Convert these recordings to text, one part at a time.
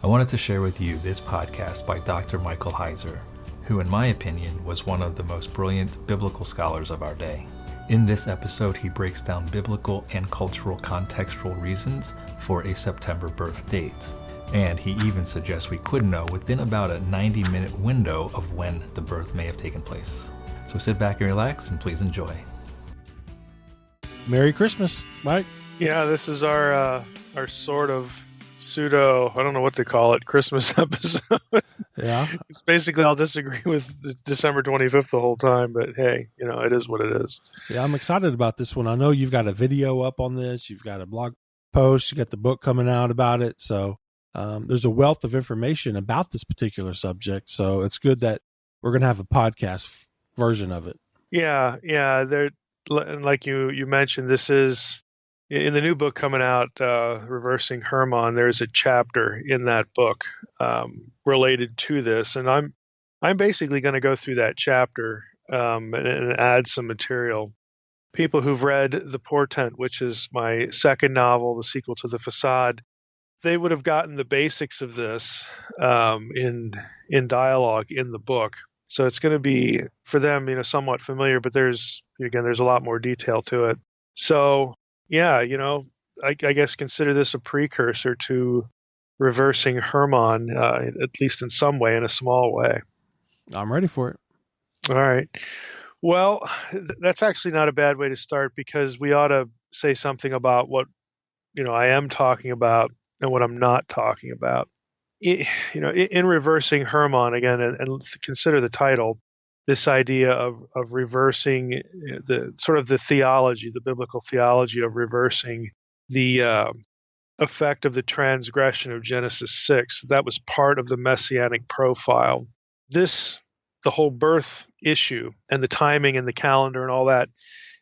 I wanted to share with you this podcast by Dr. Michael Heiser, who in my opinion was one of the most brilliant biblical scholars of our day. In this episode, he breaks down biblical and cultural contextual reasons for a September birth date. And he even suggests we could know within about a 90-minute window of when the birth may have taken place. So sit back and relax and please enjoy. Merry Christmas, Mike. Yeah, this is our sort of pseudo, I don't know what to call it, Christmas episode. Yeah. It's basically, I'll disagree with December 25th the whole time, but hey, it is what it is. Yeah, I'm excited about this one. I know you've got a video up on this. You've got a blog post. You got the book coming out about it. So there's a wealth of information about this particular subject. So it's good that we're going to have a podcast version of it. Yeah. And like you mentioned, this is in the new book coming out, Reversing Hermon. There's a chapter in that book related to this, and I'm basically going to go through that chapter and add some material. People who've read The Portent, which is my second novel, the sequel to The Facade, they would have gotten the basics of this in dialogue in the book. So it's going to be for them, somewhat familiar, but there's a lot more detail to it. So yeah, I guess consider this a precursor to Reversing Hermon, at least in some way, in a small way. I'm ready for it. All right. Well, that's actually not a bad way to start, because we ought to say something about what, I am talking about and what I'm not talking about. In Reversing Hermon, again, and consider the title, this idea of reversing the sort of the theology, the biblical theology of reversing the effect of the transgression of Genesis 6. That was part of the messianic profile. The whole birth issue and the timing and the calendar and all that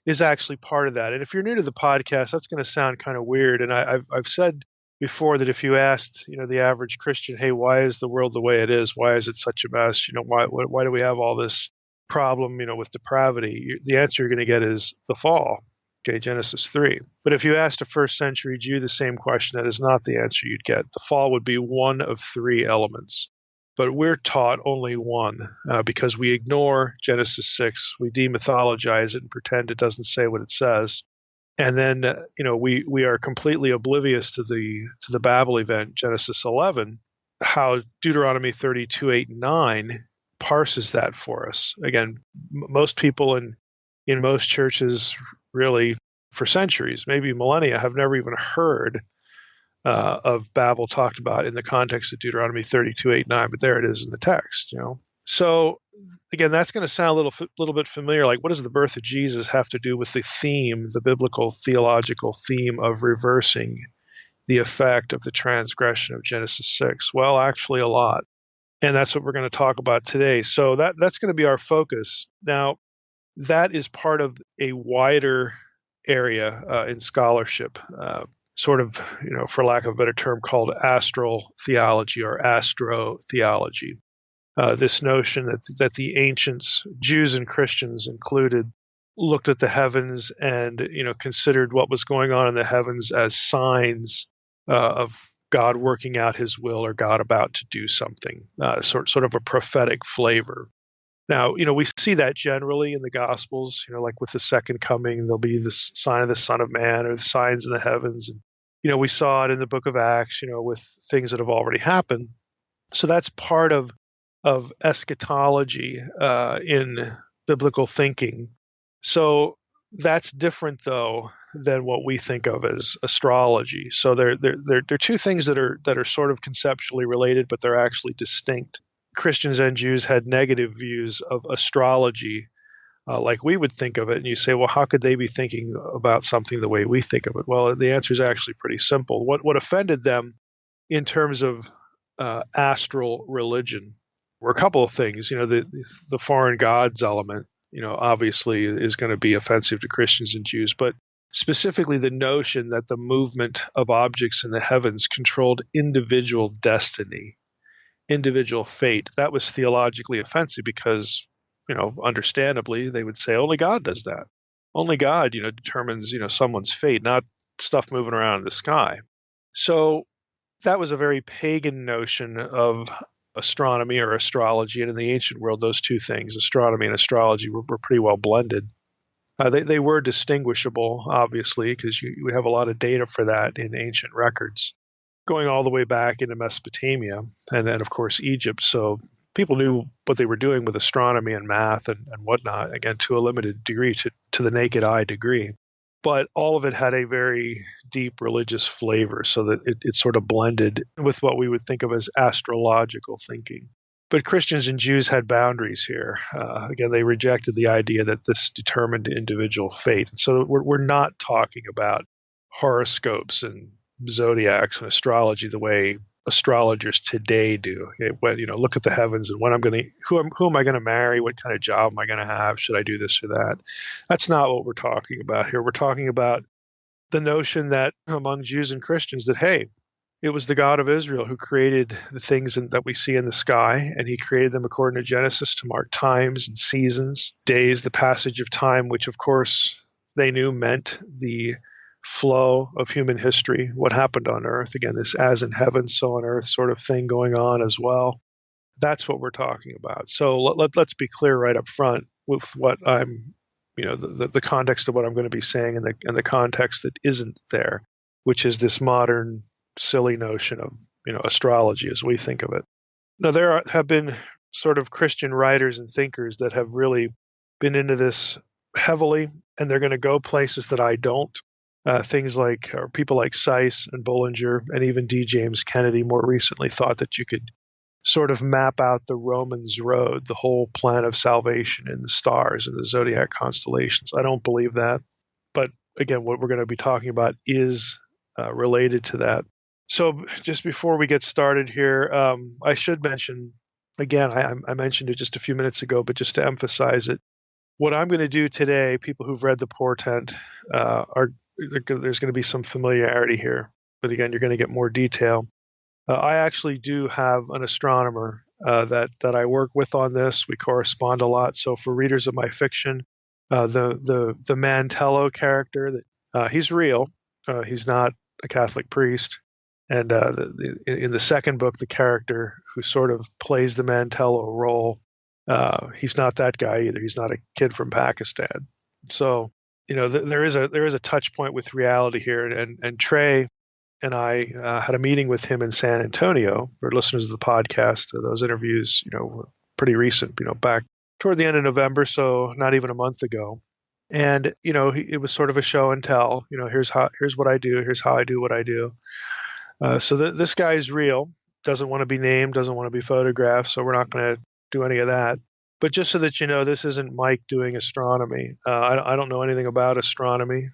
is actually part of that. And if you're new to the podcast, that's going to sound kind of weird. And I've said before that if you asked, the average Christian, hey, why is the world the way it is? Why is it such a mess? Why do we have all this problem, with depravity? The answer you're going to get is the fall. Okay, Genesis 3. But if you asked a first century Jew the same question, that is not the answer you'd get. The fall would be one of three elements. But we're taught only one because we ignore Genesis 6. We demythologize it and pretend it doesn't say what it says. And then, we are completely oblivious to the Babel event, Genesis 11, how Deuteronomy 32, 8, and 9 parses that for us. Again, most people in most churches, really, for centuries, maybe millennia, have never even heard of Babel talked about in the context of Deuteronomy 32, 8, 9, but there it is in the text, So, again, that's going to sound a little bit familiar. Like, what does the birth of Jesus have to do with the theme, the biblical theological theme of reversing the effect of the transgression of Genesis 6? Well, actually a lot. And that's what we're going to talk about today. So that's going to be our focus. Now, that is part of a wider area in scholarship, sort of, for lack of a better term, called astral theology or astrotheology. This notion that the ancients, Jews and Christians included, looked at the heavens and considered what was going on in the heavens as signs of God working out His will or God about to do something, sort of a prophetic flavor. Now, we see that generally in the Gospels. Like with the second coming, there'll be the sign of the Son of Man or the signs in the heavens, and we saw it in the Book of Acts, with things that have already happened. So that's part of eschatology in biblical thinking. So that's different, though, than what we think of as astrology. So they're two things that are sort of conceptually related, but they're actually distinct. Christians and Jews had negative views of astrology, like we would think of it. And you say, well, how could they be thinking about something the way we think of it? Well, the answer is actually pretty simple. What offended them in terms of astral religion were a couple of things. The foreign gods element, obviously is going to be offensive to Christians and Jews, but specifically the notion that the movement of objects in the heavens controlled individual destiny, individual fate. That was theologically offensive because, understandably, they would say only God does that. Only God, determines, someone's fate, not stuff moving around in the sky. So that was a very pagan notion of astronomy or astrology. And in the ancient world, those two things, astronomy and astrology, were pretty well blended. They were distinguishable, obviously, because you have a lot of data for that in ancient records, going all the way back into Mesopotamia and then, of course, Egypt. So people knew what they were doing with astronomy and math and whatnot, again, to a limited degree, to the naked eye degree. But all of it had a very deep religious flavor, so that it sort of blended with what we would think of as astrological thinking. But Christians and Jews had boundaries here. Again, they rejected the idea that this determined individual fate. And so we're not talking about horoscopes and zodiacs and astrology the way astrologers today do. Look at the heavens and who am I going to marry? What kind of job am I going to have? Should I do this or that? That's not what we're talking about here. We're talking about the notion that among Jews and Christians that, hey, it was the God of Israel who created the things that we see in the sky, and he created them according to Genesis to mark times and seasons, days, the passage of time, which of course they knew meant the flow of human history, what happened on earth. Again, this as in heaven, so on earth sort of thing going on as well. That's what we're talking about. So let's be clear right up front with what I'm, the context of what I'm going to be saying and the context that isn't there, which is this modern silly notion of, astrology as we think of it. Now, there have been sort of Christian writers and thinkers that have really been into this heavily, and they're going to go places that I don't. Things like, or people like Seiss and Bullinger and even D. James Kennedy more recently thought that you could sort of map out the Romans road, the whole plan of salvation in the stars and the zodiac constellations. I don't believe that. But again, what we're going to be talking about is related to that. So just before we get started here, I should mention, again, I mentioned it just a few minutes ago, but just to emphasize it, what I'm going to do today, people who've read the portent, there's going to be some familiarity here. But again, you're going to get more detail. I actually do have an astronomer that I work with on this. We correspond a lot. So for readers of my fiction, the Mantello character, he's real. He's not a Catholic priest. And in the second book, the character who sort of plays the Mantello role, he's not that guy either. He's not a kid from Pakistan. So, there is a touch point with reality here. And Trey and I had a meeting with him in San Antonio. For listeners of the podcast, those interviews, were pretty recent, back toward the end of November, so not even a month ago. And, it was sort of a show and tell, here's what I do, here's how I do what I do. So this guy's real, doesn't want to be named, doesn't want to be photographed, so we're not going to do any of that. But just so that you know, this isn't Mike doing astronomy. I don't know anything about astronomy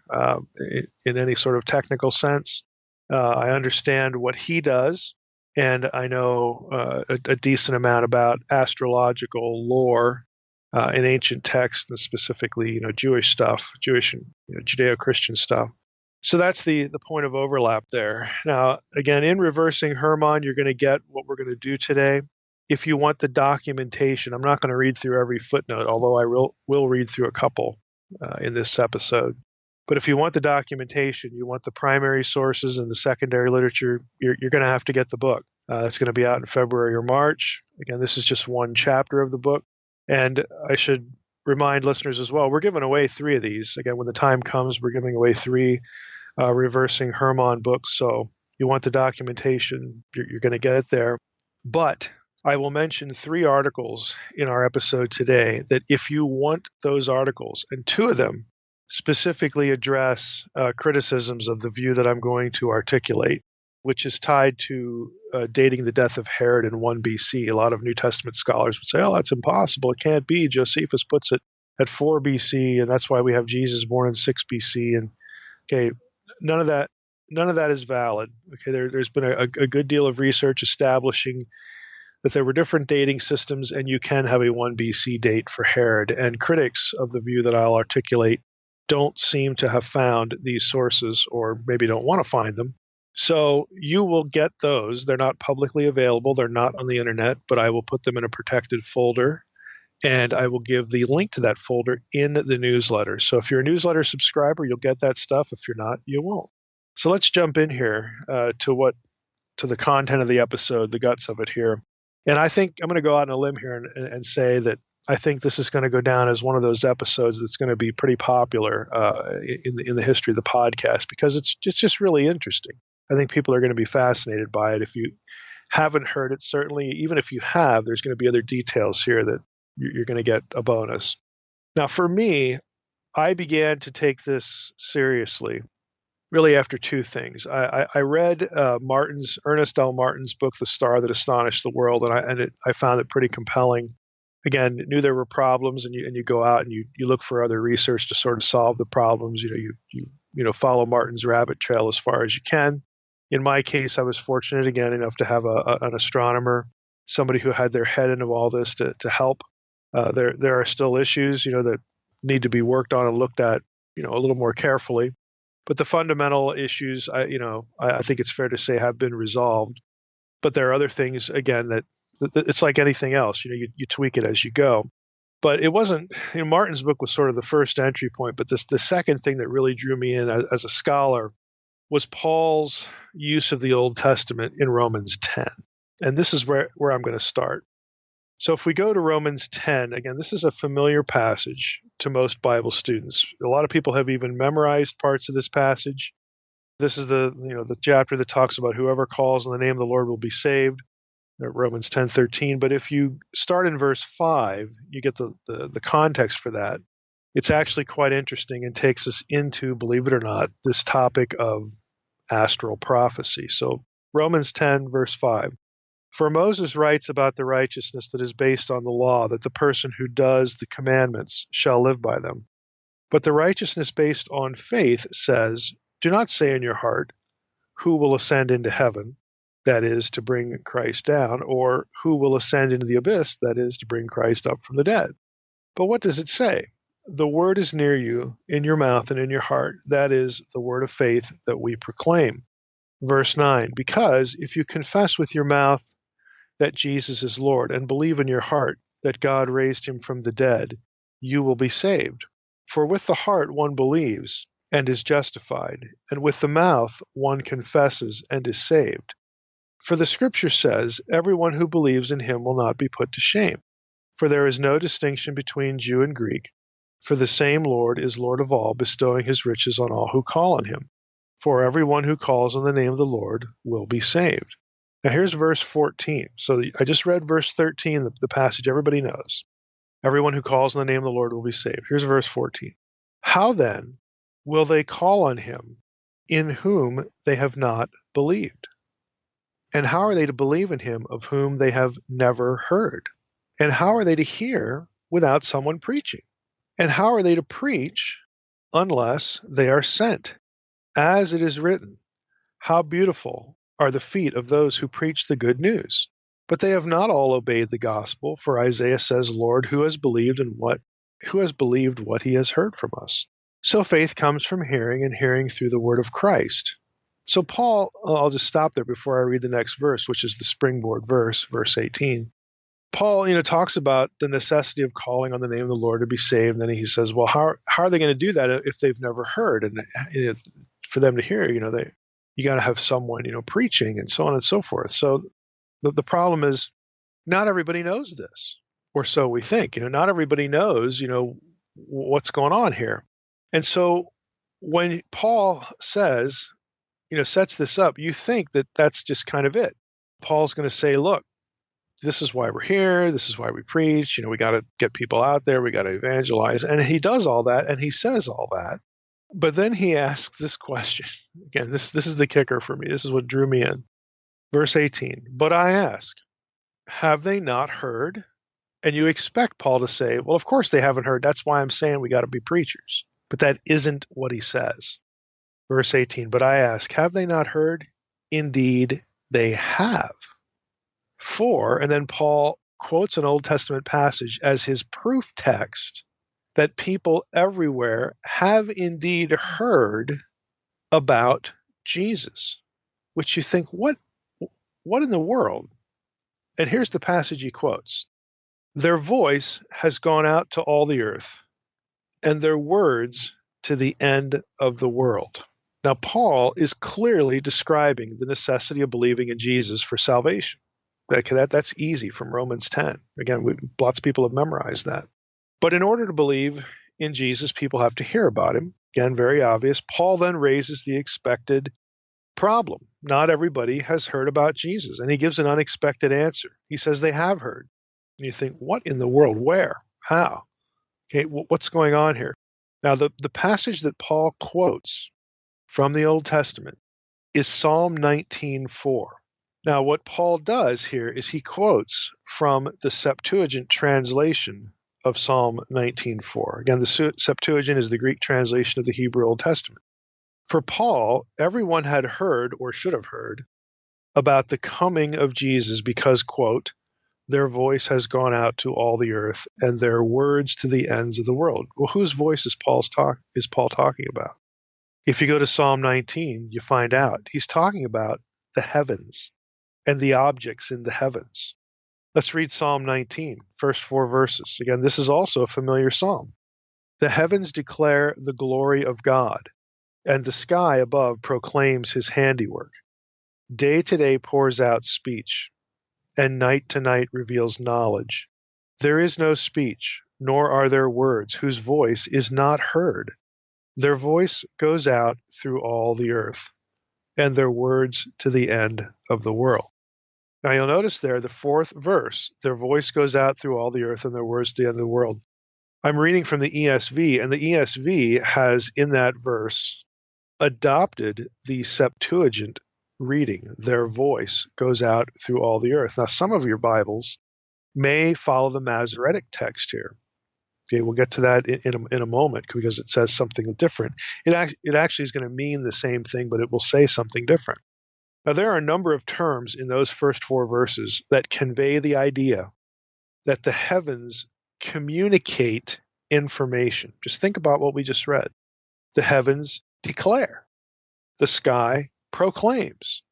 in any sort of technical sense. I understand what he does, and I know a decent amount about astrological lore in ancient texts, and specifically, Jewish stuff, Jewish and Judeo-Christian stuff. So that's the point of overlap there. Now, again, in reversing Hermann, you're going to get what we're going to do today. If you want the documentation, I'm not going to read through every footnote, although I will read through a couple in this episode. But if you want the documentation, you want the primary sources and the secondary literature, you're going to have to get the book. It's going to be out in February or March. Again, this is just one chapter of the book. And I should remind listeners as well, we're giving away 3 of these. Again, when the time comes, we're giving away 3 reversing Hermann books. So you want the documentation, you're going to get it there. But I will mention 3 articles in our episode today that if you want those articles, and 2 of them specifically address criticisms of the view that I'm going to articulate, which is tied to dating the death of Herod in 1 BC. A lot of New Testament scholars would say, oh, that's impossible. It can't be. Josephus puts it at 4 BC, and that's why we have Jesus born in 6 BC. And okay, none of that is valid. Okay, there's been a good deal of research establishing that there were different dating systems, and you can have a 1 BC date for Herod. And critics of the view that I'll articulate don't seem to have found these sources, or maybe don't want to find them. So you will get those. They're not publicly available. They're not on the internet, but I will put them in a protected folder, and I will give the link to that folder in the newsletter. So if you're a newsletter subscriber, you'll get that stuff. If you're not, you won't. So let's jump in here to to the content of the episode, the guts of it here. And I think I'm going to go out on a limb here and say that I think this is going to go down as one of those episodes that's going to be pretty popular in the history of the podcast, because it's just really interesting. I think people are going to be fascinated by it. If you haven't heard it, certainly, even if you have, there's going to be other details here that you're going to get a bonus. Now, for me, I began to take this seriously really after two things. I read Ernest L. Martin's book, The Star That Astonished the World, and I found it pretty compelling. Again, knew there were problems, and you go out and you look for other research to sort of solve the problems. You follow Martin's rabbit trail as far as you can. In my case, I was fortunate again enough to have an astronomer, somebody who had their head into all this to help. There are still issues, that need to be worked on and looked at, a little more carefully. But the fundamental issues, I think it's fair to say, have been resolved. But there are other things, again, that it's like anything else. You tweak it as you go. But it wasn't. Martin's book was sort of the first entry point. But the second thing that really drew me in as a scholar was Paul's use of the Old Testament in Romans 10. And this is where I'm going to start. So if we go to Romans 10, again, this is a familiar passage to most Bible students. A lot of people have even memorized parts of this passage. This is the chapter that talks about whoever calls on the name of the Lord will be saved, Romans 10:13. But if you start in verse 5, you get the context for that. It's actually quite interesting and takes us into, believe it or not, this topic of astral prophecy. So Romans 10, verse 5. For Moses writes about the righteousness that is based on the law, that the person who does the commandments shall live by them. But the righteousness based on faith says, do not say in your heart, who will ascend into heaven, that is, to bring Christ down, or who will ascend into the abyss, that is, to bring Christ up from the dead. But what does it say? The word is near you, in your mouth and in your heart, that is, the word of faith that we proclaim. Verse 9, because if you confess with your mouth that Jesus is Lord, and believe in your heart that God raised him from the dead, you will be saved. For with the heart one believes and is justified, and with the mouth one confesses and is saved. For the scripture says, everyone who believes in him will not be put to shame. For there is no distinction between Jew and Greek, for the same Lord is Lord of all, bestowing his riches on all who call on him. For everyone who calls on the name of the Lord will be saved. Now here's verse 14. So I just read verse 13, the passage everybody knows. Everyone who calls on the name of the Lord will be saved. Here's verse 14. How then will they call on him in whom they have not believed? And how are they to believe in him of whom they have never heard? And how are they to hear without someone preaching? And how are they to preach unless they are sent? As it is written, how beautiful are the feet of those who preach the good news. But they have not all obeyed the gospel, for Isaiah says, Lord, who has believed what he has heard from us? So faith comes from hearing, and hearing through the word of Christ. So Paul, I'll just stop there before I read the next verse, which is the springboard verse, verse 18. Paul, talks about the necessity of calling on the name of the Lord to be saved. And then he says, well, how are they going to do that if they've never heard? And for them to hear, you got to have someone, preaching and so on and so forth. So the problem is not everybody knows this, or so we think. Not everybody knows, what's going on here. And so when Paul says, sets this up, you think that that's just kind of it. Paul's going to say, look, this is why we're here. This is why we preach. We got to get people out there. We got to evangelize. And he does all that, and he says all that. But then he asks this question. Again, this is the kicker for me. This is what drew me in. Verse 18, but I ask, have they not heard? And you expect Paul to say, well, of course they haven't heard. That's why I'm saying we got to be preachers. But that isn't what he says. Verse 18, but I ask, have they not heard? Indeed, they have. And then Paul quotes an Old Testament passage as his proof text that people everywhere have indeed heard about Jesus, which you think, what in the world? And here's the passage he quotes. Their voice has gone out to all the earth, and their words to the end of the world. Now, Paul is clearly describing the necessity of believing in Jesus for salvation. That's easy from Romans 10. Again, lots of people have memorized that. But in order to believe in Jesus, people have to hear about him. Again, very obvious. Paul then raises the expected problem. Not everybody has heard about Jesus, and he gives an unexpected answer. He says they have heard. And you think, what in the world? Where? How? Okay, what's going on here? Now, the passage that Paul quotes from the Old Testament is Psalm 19:4. Now, what Paul does here is he quotes from the Septuagint translation of Psalm 19:4. Again, the Septuagint is the Greek translation of the Hebrew Old Testament. For Paul, everyone had heard, or should have heard, about the coming of Jesus because, quote, their voice has gone out to all the earth and their words to the ends of the world. Well, whose voice is Paul talking about? If you go to Psalm 19, you find out he's talking about the heavens and the objects in the heavens. Let's read Psalm 19, first 4 verses. Again, this is also a familiar psalm. The heavens declare the glory of God, and the sky above proclaims his handiwork. Day to day pours out speech, and night to night reveals knowledge. There is no speech, nor are there words, whose voice is not heard. Their voice goes out through all the earth, and their words to the end of the world. Now you'll notice there, the 4th verse, their voice goes out through all the earth and their words to the end of the world. I'm reading from the ESV, and the ESV has in that verse adopted the Septuagint reading. Their voice goes out through all the earth. Now some of your Bibles may follow the Masoretic text here. Okay, we'll get to that in a moment because it says something different. It actually is going to mean the same thing, but it will say something different. Now, there are a number of terms in those first 4 verses that convey the idea that the heavens communicate information. Just think about what we just read. The heavens declare. The sky proclaims.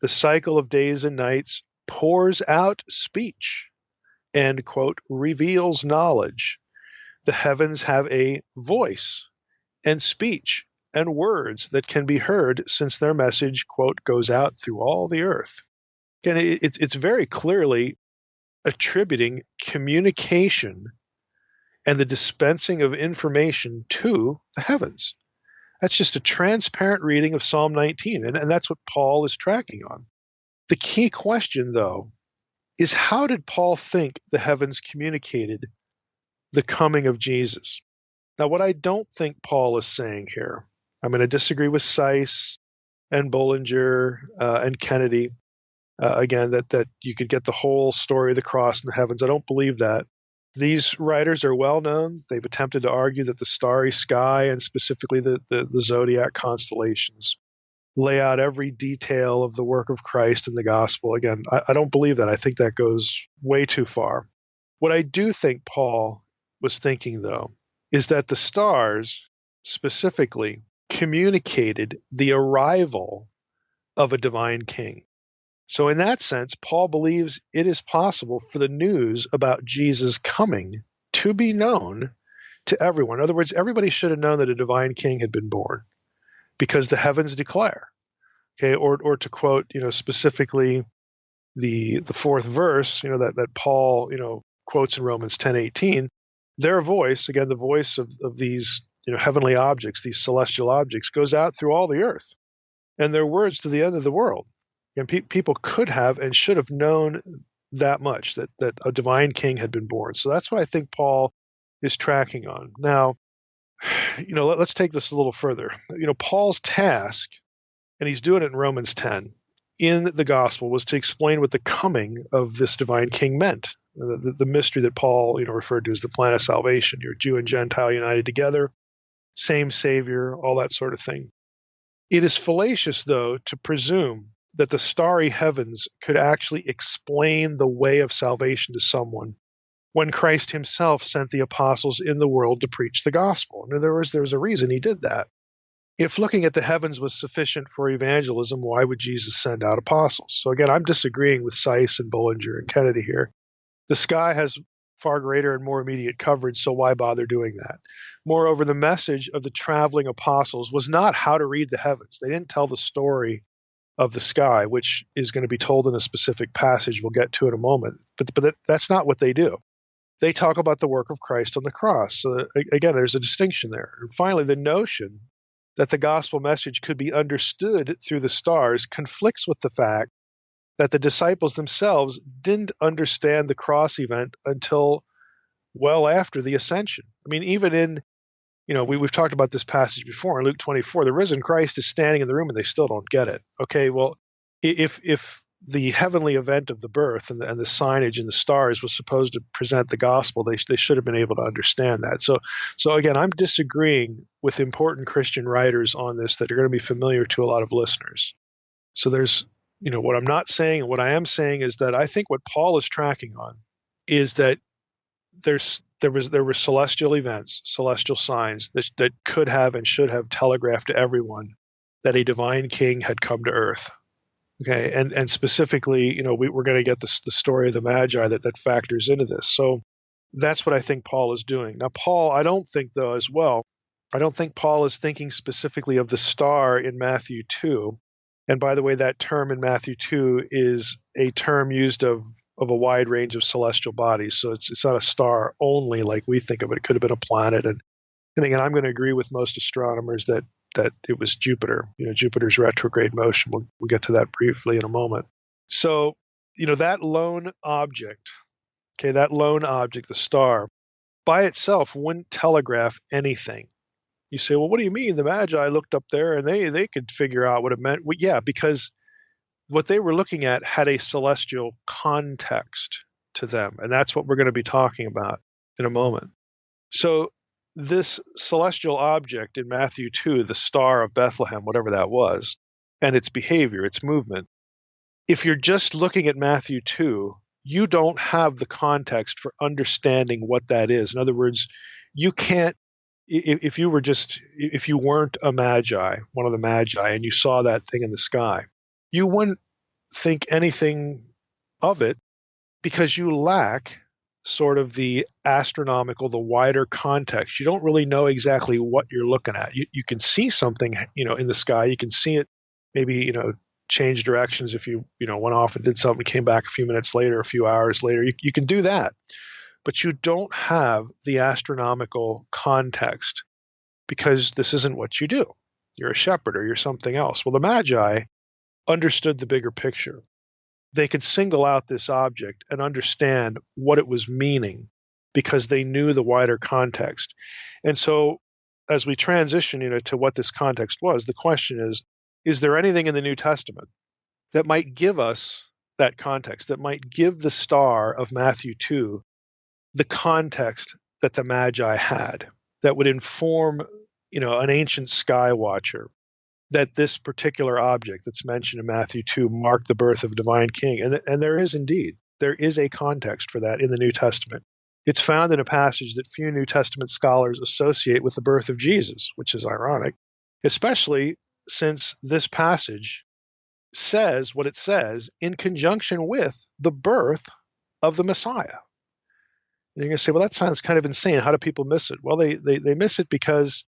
The cycle of days and nights pours out speech and, quote, reveals knowledge. The heavens have a voice and speech and words that can be heard since their message, quote, goes out through all the earth. Again, it's very clearly attributing communication and the dispensing of information to the heavens. That's just a transparent reading of Psalm 19, and that's what Paul is tracking on. The key question, though, is how did Paul think the heavens communicated the coming of Jesus? Now, what I don't think Paul is saying here, I'm going to disagree with Seiss and Bullinger and Kennedy, again, that you could get the whole story of the cross in the heavens. I don't believe that. These writers are well known. They've attempted to argue that the starry sky and specifically the zodiac constellations lay out every detail of the work of Christ in the gospel. Again, I don't believe that. I think that goes way too far. What I do think Paul was thinking, though, is that the stars specifically communicated the arrival of a divine king. So in that sense, Paul believes it is possible for the news about Jesus coming to be known to everyone. In other words, everybody should have known that a divine king had been born because the heavens declare. Okay, or to quote, specifically the 4th verse, that Paul, quotes in Romans 10:18, their voice, again, the voice of these, heavenly objects, these celestial objects, goes out through all the earth, and their words to the end of the world. And people could have and should have known that much, that a divine king had been born. So that's what I think Paul is tracking on. Now, let's take this a little further. Paul's task, and he's doing it in Romans 10, in the gospel, was to explain what the coming of this divine king meant. The mystery that Paul, referred to as the plan of salvation. You're Jew and Gentile united together, same Savior, all that sort of thing. It is fallacious, though, to presume that the starry heavens could actually explain the way of salvation to someone when Christ himself sent the apostles in the world to preach the gospel. In other words, there was a reason he did that. If looking at the heavens was sufficient for evangelism, why would Jesus send out apostles? So again, I'm disagreeing with Seiss and Bullinger and Kennedy here. The sky has far greater and more immediate coverage, so why bother doing that? Moreover, the message of the traveling apostles was not how to read the heavens. They didn't tell the story of the sky, which is going to be told in a specific passage we'll get to in a moment. But that's not what they do. They talk about the work of Christ on the cross. So again, there's a distinction there. And finally, the notion that the gospel message could be understood through the stars conflicts with the fact that the disciples themselves didn't understand the cross event until well after the ascension. I mean, even in, we've talked about this passage before in Luke 24, the risen Christ is standing in the room and they still don't get it. Okay, well, if the heavenly event of the birth and the signage and the stars was supposed to present the gospel, they should have been able to understand that. So again, I'm disagreeing with important Christian writers on this that are going to be familiar to a lot of listeners. So there's, what I'm not saying and what I am saying is that I think what Paul is tracking on is that there were celestial events, celestial signs that could have and should have telegraphed to everyone that a divine king had come to earth. Okay, and specifically, we're going to get the story of the Magi that factors into this. So that's what I think Paul is doing. Now, Paul, I don't think, though, as well, I don't think Paul is thinking specifically of the star in Matthew 2. And by the way, that term in Matthew 2 is a term used of a wide range of celestial bodies. So it's not a star only like we think of it. It could have been a planet. And again, I'm going to agree with most astronomers that it was Jupiter, Jupiter's retrograde motion. We'll get to that briefly in a moment. So, that lone object, the star, by itself wouldn't telegraph anything. You say, well, what do you mean? The Magi looked up there and they could figure out what it meant. Well, yeah, because what they were looking at had a celestial context to them. And that's what we're going to be talking about in a moment. So this celestial object in Matthew 2, the Star of Bethlehem, whatever that was, and its behavior, its movement, if you're just looking at Matthew 2, you don't have the context for understanding what that is. In other words, you can't, if you weren't a Magi, one of the Magi, and you saw that thing in the sky, you wouldn't think anything of it because you lack sort of the astronomical, the wider context. You don't really know exactly what you're looking at. You can see something, in the sky. You can see it maybe, change directions if you, went off and did something, came back a few minutes later, a few hours later. You can do that. But you don't have the astronomical context because this isn't what you do. You're a shepherd or you're something else. Well, the Magi understood the bigger picture. They could single out this object and understand what it was meaning because they knew the wider context. And so as we transition, to what this context was, the question is there anything in the New Testament that might give us that context, that might give the star of Matthew 2 the context that the Magi had, that would inform, an ancient sky watcher that this particular object that's mentioned in Matthew 2 marked the birth of a divine king. And there is indeed. There is a context for that in the New Testament. It's found in a passage that few New Testament scholars associate with the birth of Jesus, which is ironic, especially since this passage says what it says in conjunction with the birth of the Messiah. And you're going to say, well, that sounds kind of insane. How do people miss it? Well, they miss it because,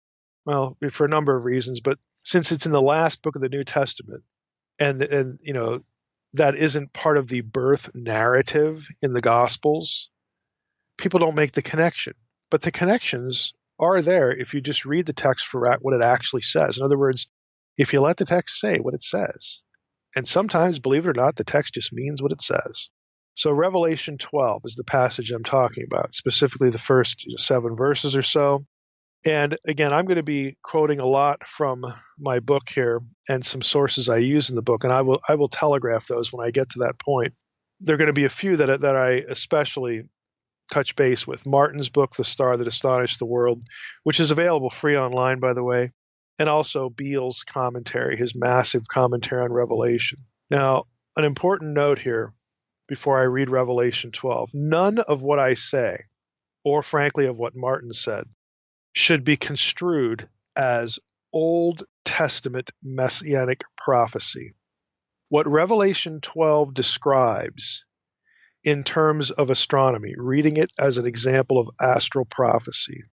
well, for a number of reasons, but since it's in the last book of the New Testament, and that isn't part of the birth narrative in the Gospels, people don't make the connection. But the connections are there if you just read the text for what it actually says. In other words, if you let the text say what it says. And sometimes, believe it or not, the text just means what it says. So Revelation 12 is the passage I'm talking about, specifically the first 7 verses or so. And again, I'm going to be quoting a lot from my book here and some sources I use in the book, and I will telegraph those when I get to that point. There are going to be a few that I especially touch base with. Martin's book, The Star That Astonished the World, which is available free online, by the way, and also Beale's commentary, his massive commentary on Revelation. Now, an important note here before I read Revelation 12. None of what I say, or frankly of what Martin said, should be construed as Old Testament messianic prophecy. What Revelation 12 describes in terms of astronomy, reading it as an example of astral prophecy.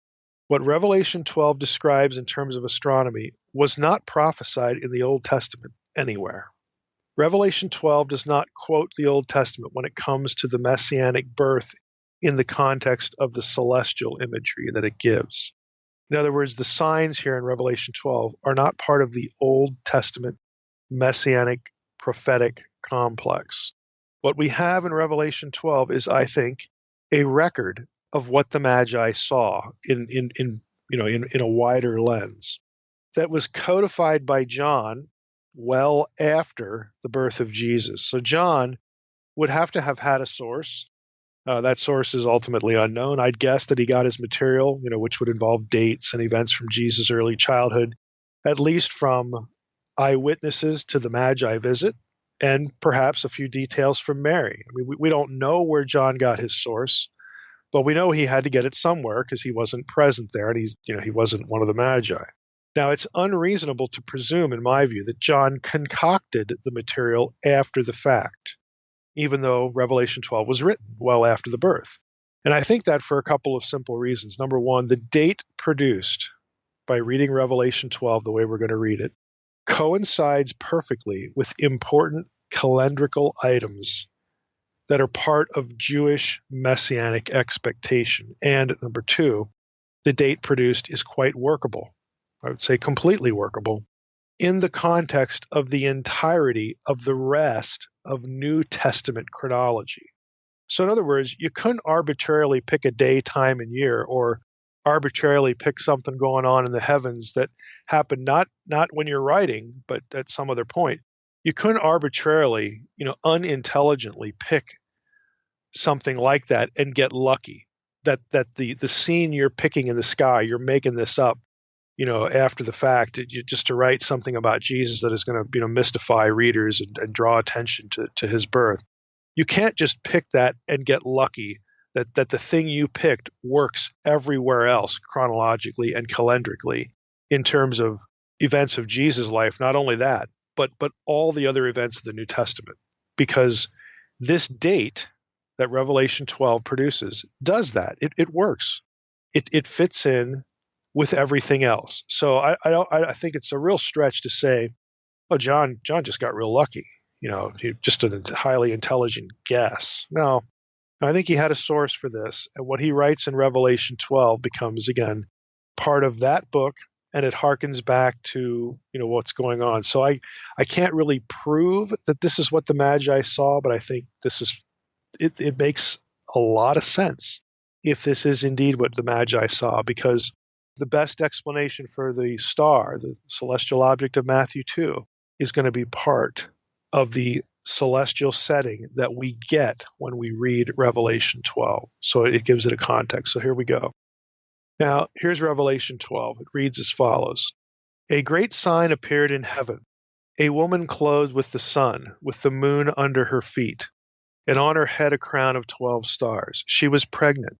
What Revelation 12 describes in terms of astronomy was not prophesied in the Old Testament anywhere. Revelation 12 does not quote the Old Testament when it comes to the messianic birth in the context of the celestial imagery that it gives. In other words, the signs here in Revelation 12 are not part of the Old Testament messianic prophetic complex. What we have in Revelation 12 is, I think, a record of what the Magi saw in a wider lens that was codified by John well after the birth of Jesus. So John would have to have had a source. That source is ultimately unknown. I'd guess that he got his material, which would involve dates and events from Jesus' early childhood, at least from eyewitnesses to the Magi visit, and perhaps a few details from Mary. I mean, we don't know where John got his source, but we know he had to get it somewhere because he wasn't present there, and he wasn't one of the Magi. Now, it's unreasonable to presume, in my view, that John concocted the material after the fact, even though Revelation 12 was written well after the birth. And I think that for a couple of simple reasons. Number one, the date produced by reading Revelation 12 the way we're going to read it coincides perfectly with important calendrical items that are part of Jewish messianic expectation. And number two, the date produced is quite workable. I would say completely workable in the context of the entirety of the rest of New Testament chronology. So in other words, you couldn't arbitrarily pick a day, time, and year, or arbitrarily pick something going on in the heavens that happened not when you're writing, but at some other point. You couldn't arbitrarily, unintelligently pick something like that and get lucky that the scene you're picking in the sky, you're making this up, after the fact, just to write something about Jesus that is going to, mystify readers and draw attention to his birth. You can't just pick that and get lucky that the thing you picked works everywhere else chronologically and calendrically in terms of events of Jesus' life. Not only that, but all the other events of the New Testament. Because this date that Revelation 12 produces does that. It works. It fits in with everything else. So I think it's a real stretch to say, oh, John just got real lucky. Just a highly intelligent guess. No, I think he had a source for this. And what he writes in Revelation 12 becomes, again, part of that book, and it harkens back to, what's going on. So I can't really prove that this is what the Magi saw, but I think it makes a lot of sense if this is indeed what the Magi saw, because the best explanation for the star, the celestial object of Matthew 2, is going to be part of the celestial setting that we get when we read Revelation 12. So it gives it a context. So here we go. Now, here's Revelation 12. It reads as follows. A great sign appeared in heaven, a woman clothed with the sun, with the moon under her feet, and on her head a crown of 12 stars. She was pregnant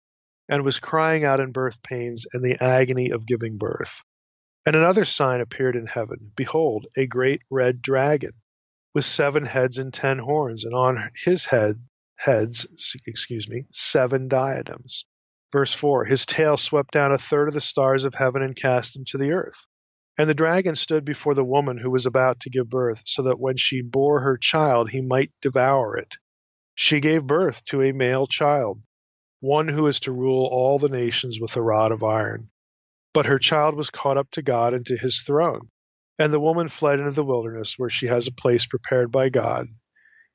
and was crying out in birth pains and the agony of giving birth. And another sign appeared in heaven. Behold, a great red dragon with 7 heads and 10 horns, and on his heads, 7 diadems. Verse 4, his tail swept down a third of the stars of heaven and cast them to the earth. And the dragon stood before the woman who was about to give birth, so that when she bore her child, he might devour it. She gave birth to a male child, one who is to rule all the nations with a rod of iron. But her child was caught up to God and to his throne. And the woman fled into the wilderness, where she has a place prepared by God,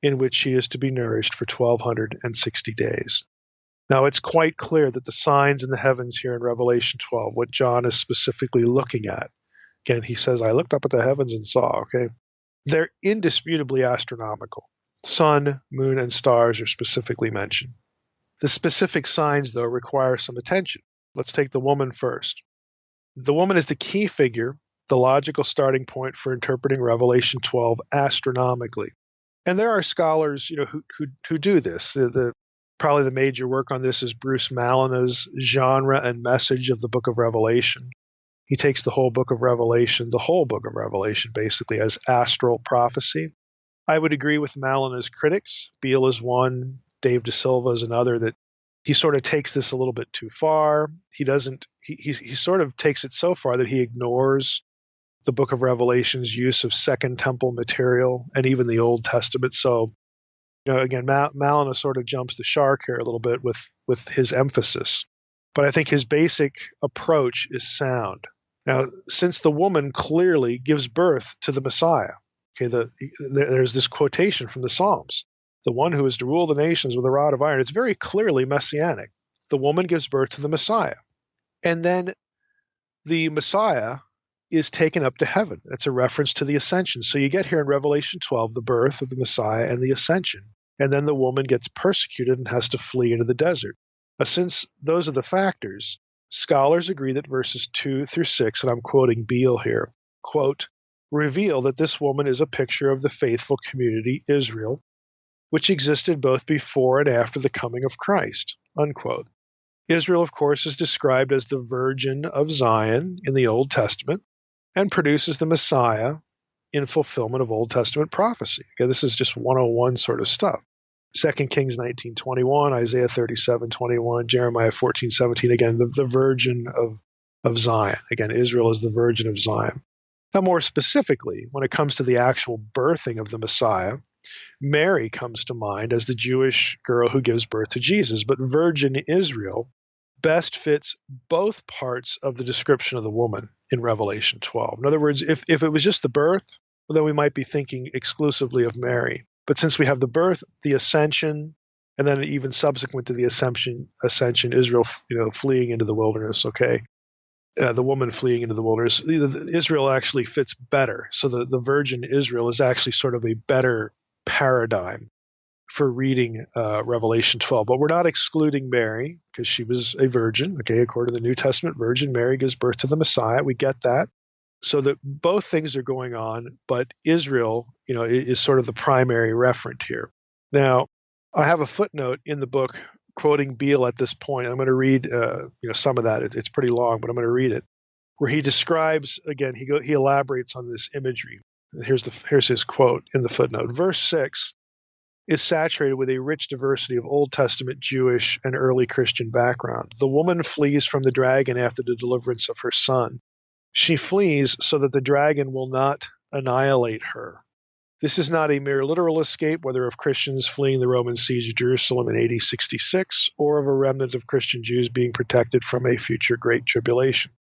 in which she is to be nourished for 1,260 days. Now, it's quite clear that the signs in the heavens here in Revelation 12, what John is specifically looking at, again, he says, I looked up at the heavens and saw, okay? They're indisputably astronomical. Sun, moon, and stars are specifically mentioned. The specific signs, though, require some attention. Let's take the woman first. The woman is the key figure, the logical starting point for interpreting Revelation 12 astronomically. And there are scholars, who do this. Probably the major work on this is Bruce Malina's Genre and Message of the Book of Revelation. He takes the whole book of Revelation basically, as astral prophecy. I would agree with Malina's critics. Beale is one, Dave De Silva is another, that he sort of takes this a little bit too far. He sort of takes it so far that he ignores the book of Revelation's use of Second Temple material and even the Old Testament. So, again, Malina sort of jumps the shark here a little bit with his emphasis. But I think his basic approach is sound. Now, since the woman clearly gives birth to the Messiah, okay, there's this quotation from the Psalms, the one who is to rule the nations with a rod of iron. It's very clearly messianic. The woman gives birth to the Messiah. And then the Messiah is taken up to heaven. That's a reference to the ascension. So you get here in Revelation 12, the birth of the Messiah and the ascension. And then the woman gets persecuted and has to flee into the desert. Since those are the factors, scholars agree that verses 2 through 6, and I'm quoting Beale here, quote, reveal that this woman is a picture of the faithful community, Israel, which existed both before and after the coming of Christ, unquote. Israel, of course, is described as the Virgin of Zion in the Old Testament and produces the Messiah in fulfillment of Old Testament prophecy. Okay, this is just 101 sort of stuff. 2 Kings 19:21, Isaiah 37:21, Jeremiah 14:17, again, the Virgin of Zion. Again, Israel is the Virgin of Zion. Now, more specifically, when it comes to the actual birthing of the Messiah, Mary comes to mind as the Jewish girl who gives birth to Jesus, but Virgin Israel best fits both parts of the description of the woman in Revelation 12. In other words, if it was just the birth, well, then we might be thinking exclusively of Mary. But since we have the birth, the ascension, and then even subsequent to the ascension, Israel, fleeing into the wilderness, okay? The woman fleeing into the wilderness, Israel actually fits better. So the Virgin Israel is actually sort of a better paradigm for reading Revelation 12. But we're not excluding Mary because she was a virgin, okay? According to the New Testament, Virgin Mary gives birth to the Messiah. We get that. So that both things are going on, but Israel, is sort of the primary referent here. Now, I have a footnote in the book quoting Beale at this point. I'm going to read, some of that. It's pretty long, but I'm going to read it, where he describes again. He elaborates on this imagery. Here's his quote in the footnote. Verse 6 is saturated with a rich diversity of Old Testament Jewish and early Christian background. The woman flees from the dragon after the deliverance of her son. She flees so that the dragon will not annihilate her. This is not a mere literal escape, whether of Christians fleeing the Roman siege of Jerusalem in AD 66 or of a remnant of Christian Jews being protected from a future great tribulation.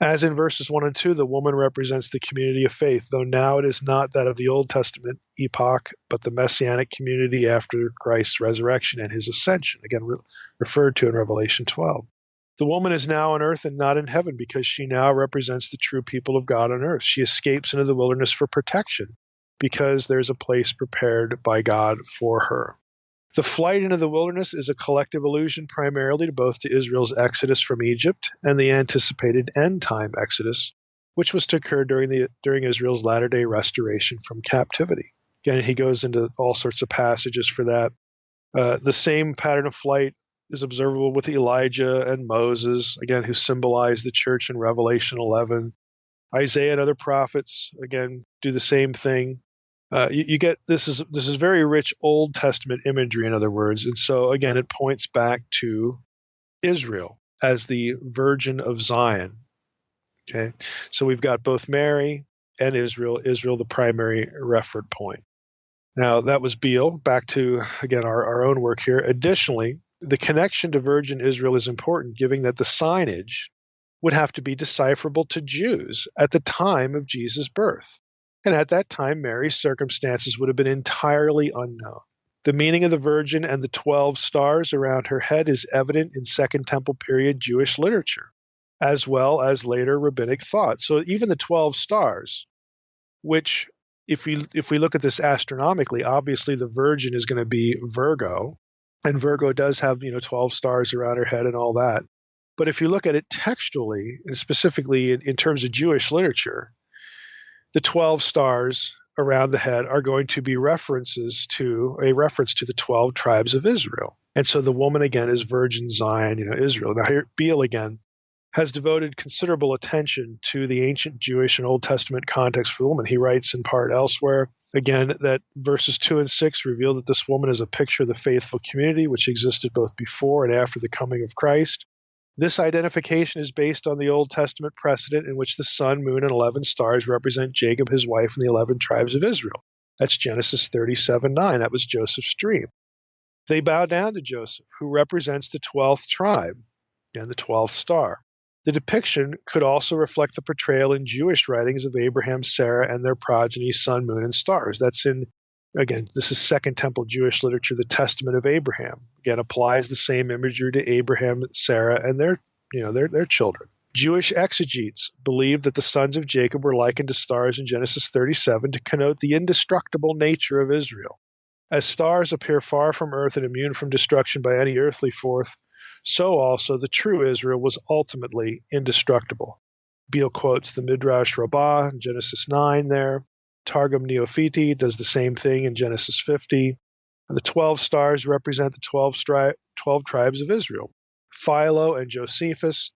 As in verses 1 and 2, the woman represents the community of faith, though now it is not that of the Old Testament epoch, but the messianic community after Christ's resurrection and his ascension, again referred to in Revelation 12. The woman is now on earth and not in heaven because she now represents the true people of God on earth. She escapes into the wilderness for protection because there's a place prepared by God for her. The flight into the wilderness is a collective allusion primarily to Israel's exodus from Egypt and the anticipated end-time exodus, which was to occur during Israel's latter-day restoration from captivity. Again, he goes into all sorts of passages for that. The same pattern of flight is observable with Elijah and Moses, again, who symbolize the church in Revelation 11. Isaiah and other prophets, again, do the same thing. You get this is very rich Old Testament imagery, in other words, and so again, it points back to Israel as the Virgin of Zion. Okay, so we've got both Mary and Israel the primary referent point. Now that was Beale. Back to again our own work here. Additionally, the connection to Virgin Israel is important, given that the signage would have to be decipherable to Jews at the time of Jesus' birth. And at that time, Mary's circumstances would have been entirely unknown. The meaning of the Virgin and the 12 stars around her head is evident in Second Temple period Jewish literature, as well as later rabbinic thought. So even the 12 stars, which if we look at this astronomically, obviously the Virgin is going to be Virgo, and Virgo does have 12 stars around her head and all that. But if you look at it textually, and specifically in terms of Jewish literature, the 12 stars around the head are going to be a reference to the 12 tribes of Israel. And so the woman, again, is Virgin Zion, Israel. Now here, Beale, again, has devoted considerable attention to the ancient Jewish and Old Testament context for the woman. He writes in part elsewhere, Again, that verses 2 and 6 reveal that this woman is a picture of the faithful community which existed both before and after the coming of Christ. This identification is based on the Old Testament precedent in which the sun, moon, and 11 stars represent Jacob, his wife, and the 11 tribes of Israel. That's Genesis 37:9. That was Joseph's dream. They bow down to Joseph, who represents the 12th tribe and the 12th star. The depiction could also reflect the portrayal in Jewish writings of Abraham, Sarah, and their progeny, sun, moon, and stars. That's in, again, this is Second Temple Jewish literature, the Testament of Abraham. Again, applies the same imagery to Abraham, Sarah, and their children. Jewish exegetes believe that the sons of Jacob were likened to stars in Genesis 37 to connote the indestructible nature of Israel. As stars appear far from earth and immune from destruction by any earthly force, so also the true Israel was ultimately indestructible. Beale quotes the Midrash Rabbah in Genesis 9 there. Targum Neophiti does the same thing in Genesis 50. The 12 stars represent the 12 tribes of Israel. Philo and Josephus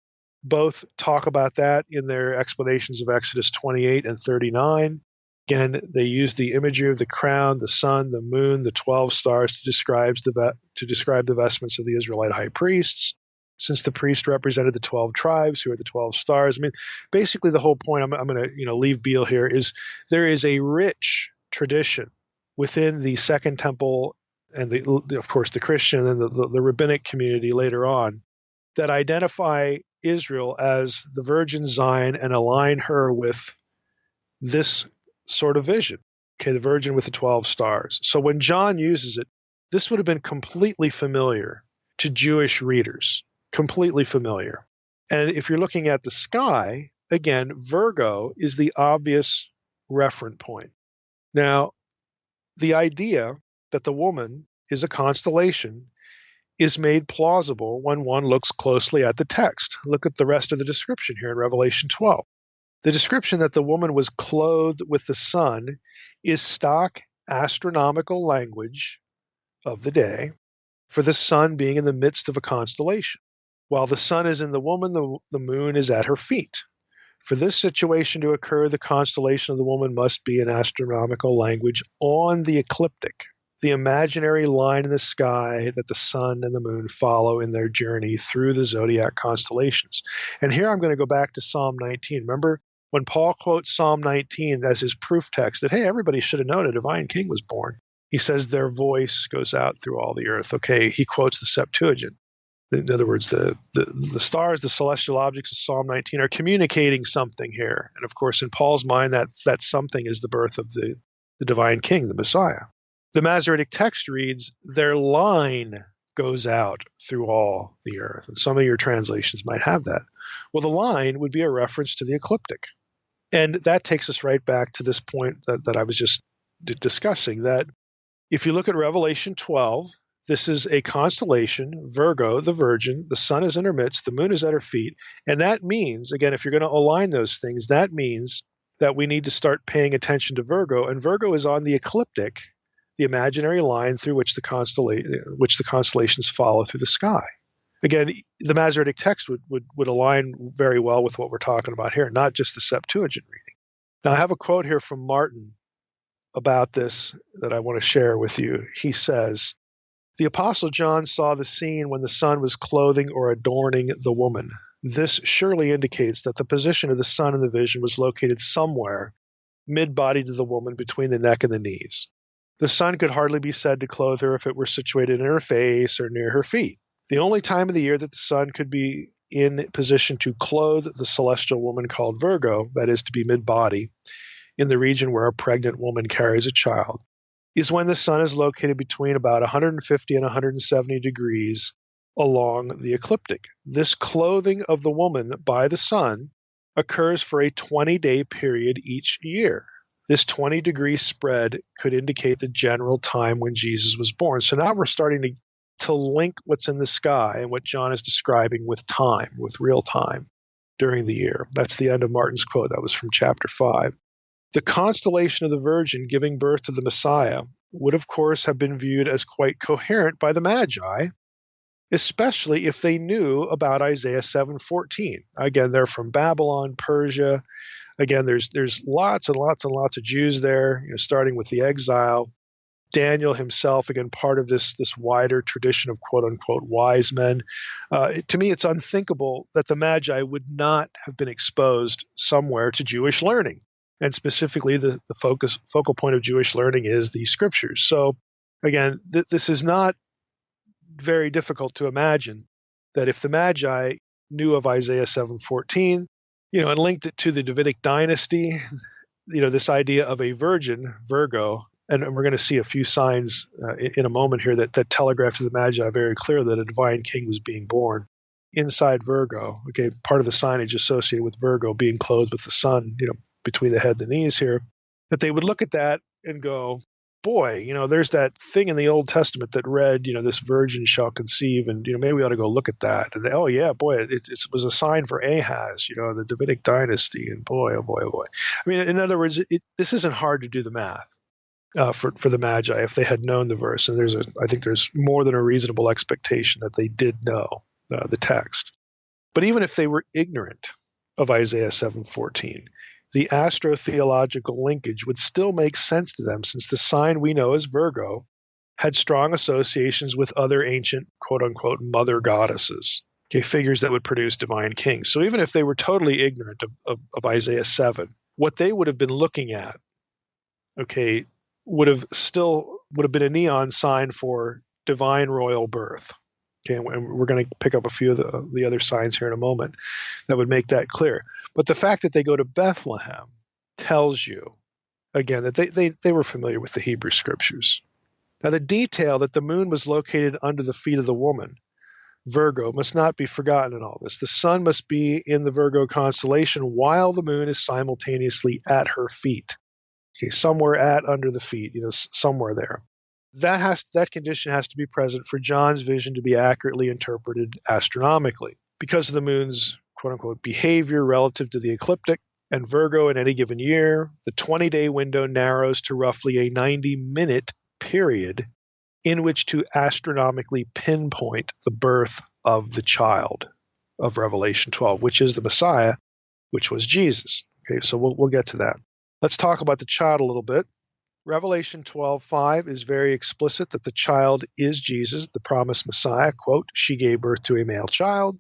both talk about that in their explanations of Exodus 28 and 39. Again, they use the imagery of the crown, the sun, the moon, the 12 stars to describe the vestments of the Israelite high priests, since the priest represented the 12 tribes, who are the 12 stars. I mean, basically the whole point, I'm going to leave Beale here, is there is a rich tradition within the Second Temple and, of course, the Christian and the rabbinic community later on that identify Israel as the Virgin Zion and align her with this sort of vision, okay, the Virgin with the 12 stars. So when John uses it, this would have been completely familiar to Jewish readers, completely familiar. And if you're looking at the sky, again, Virgo is the obvious referent point. Now, the idea that the woman is a constellation is made plausible when one looks closely at the text. Look at the rest of the description here in Revelation 12. The description that the woman was clothed with the sun is stock astronomical language of the day for the sun being in the midst of a constellation. While the sun is in the woman, the moon is at her feet. For this situation to occur, the constellation of the woman must be in astronomical language on the ecliptic, the imaginary line in the sky that the sun and the moon follow in their journey through the zodiac constellations. And here I'm going to go back to Psalm 19. Remember when Paul quotes Psalm 19 as his proof text that, hey, everybody should have known a divine king was born. He says their voice goes out through all the earth. Okay, he quotes the Septuagint. In other words, the stars, the celestial objects of Psalm 19 are communicating something here. And of course, in Paul's mind, that something is the birth of the divine king, the Messiah. The Masoretic text reads, their line goes out through all the earth. And some of your translations might have that. Well, the line would be a reference to the ecliptic. And that takes us right back to this point that I was just discussing, that if you look at Revelation 12, this is a constellation, Virgo, the Virgin, the sun is in her midst, the moon is at her feet. And that means, again, if you're going to align those things, that means that we need to start paying attention to Virgo. And Virgo is on the ecliptic, the imaginary line through which the constellations follow through the sky. Again, the Masoretic text would align very well with what we're talking about here, not just the Septuagint reading. Now, I have a quote here from Martin about this that I want to share with you. He says, the Apostle John saw the scene when the sun was clothing or adorning the woman. This surely indicates that the position of the sun in the vision was located somewhere mid-body to the woman between the neck and the knees. The sun could hardly be said to clothe her if it were situated in her face or near her feet. The only time of the year that the sun could be in position to clothe the celestial woman called Virgo, that is to be mid-body, in the region where a pregnant woman carries a child, is when the sun is located between about 150 and 170 degrees along the ecliptic. This clothing of the woman by the sun occurs for a 20-day period each year. This 20-degree spread could indicate the general time when Jesus was born. So now we're starting to link what's in the sky and what John is describing with time, with real time during the year. That's the end of Martin's quote. That was from chapter 5. The constellation of the Virgin giving birth to the Messiah would, of course, have been viewed as quite coherent by the Magi, especially if they knew about Isaiah 7:14. Again, they're from Babylon, Persia. Again, there's lots and lots and lots of Jews there, starting with the exile. Daniel himself, again, part of this wider tradition of quote unquote wise men. To me, it's unthinkable that the Magi would not have been exposed somewhere to Jewish learning. And specifically, the focal point of Jewish learning is the scriptures. So again, this is not very difficult to imagine that if the Magi knew of Isaiah 7:14, and linked it to the Davidic dynasty, this idea of a virgin, Virgo, and we're going to see a few signs in a moment here that telegraph to the Magi very clear that a divine king was being born inside Virgo. Okay, part of the signage associated with Virgo being clothed with the sun, between the head and the knees here, that they would look at that and go, boy, there's that thing in the Old Testament that read, this virgin shall conceive, and maybe we ought to go look at that. And oh yeah, boy, it was a sign for Ahaz, the Davidic dynasty, and boy, oh boy, oh boy. I mean, in other words, this isn't hard to do the math. For the Magi, if they had known the verse, and I think there's more than a reasonable expectation that they did know the text. But even if they were ignorant of Isaiah 7:14, the astrotheological linkage would still make sense to them, since the sign we know as Virgo had strong associations with other ancient quote unquote mother goddesses, figures that would produce divine kings. So even if they were totally ignorant of Isaiah 7, what they would have been looking at, would have been a neon sign for divine royal birth. Okay, and we're going to pick up a few of the other signs here in a moment that would make that clear. But the fact that they go to Bethlehem tells you, again, that they were familiar with the Hebrew scriptures. Now, the detail that the moon was located under the feet of the woman, Virgo, must not be forgotten in all this. The sun must be in the Virgo constellation while the moon is simultaneously at her feet. Okay, somewhere at under the feet, somewhere there. That condition has to be present for John's vision to be accurately interpreted astronomically. Because of the moon's quote-unquote behavior relative to the ecliptic and Virgo in any given year, the 20-day window narrows to roughly a 90-minute period in which to astronomically pinpoint the birth of the child of Revelation 12, which is the Messiah, which was Jesus. Okay, so we'll get to that. Let's talk about the child a little bit. Revelation 12:5 is very explicit that the child is Jesus, the promised Messiah. Quote, she gave birth to a male child,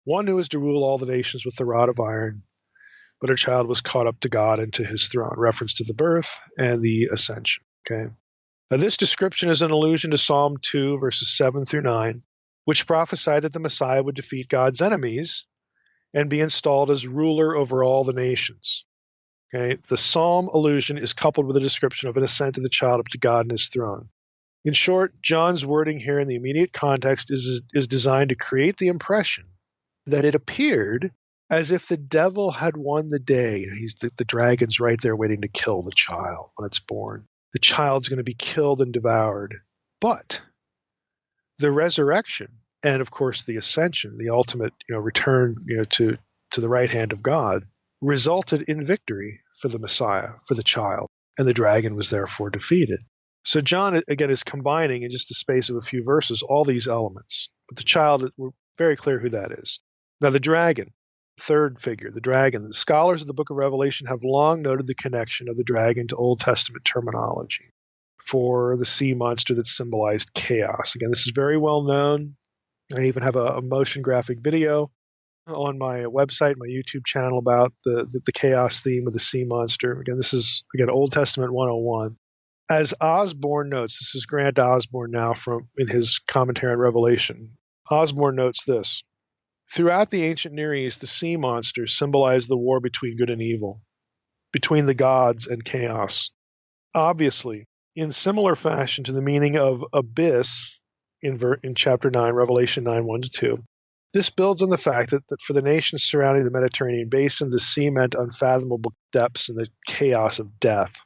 one who is to rule all the nations with the rod of iron, but her child was caught up to God and to his throne. Reference to the birth and the ascension. Okay. Now, this description is an allusion to Psalm 2, verses 7 through 9, which prophesied that the Messiah would defeat God's enemies and be installed as ruler over all the nations. Okay, the psalm allusion is coupled with a description of an ascent of the child up to God and his throne. In short, John's wording here in the immediate context is designed to create the impression that it appeared as if the devil had won the day. The dragon's right there waiting to kill the child when it's born. The child's going to be killed and devoured. But the resurrection and, of course, the ascension, the ultimate return to the right hand of God, resulted in victory for the Messiah, for the child, and the dragon was therefore defeated. So John, again, is combining in just the space of a few verses all these elements. But the child, we're very clear who that is. Now the dragon, third figure, the dragon. The scholars of the book of Revelation have long noted the connection of the dragon to Old Testament terminology for the sea monster that symbolized chaos. Again, this is very well known. I even have a motion graphic video on my website, my YouTube channel, about the chaos theme of the sea monster. Again, this is Old Testament 101. As Osborne notes, this is Grant Osborne now in his commentary on Revelation. Osborne notes this: throughout the ancient Near East, the sea monsters symbolized the war between good and evil, between the gods and chaos. Obviously, in similar fashion to the meaning of abyss in chapter 9, Revelation 9, 1-2, this builds on the fact that for the nations surrounding the Mediterranean basin, the sea meant unfathomable depths and the chaos of death.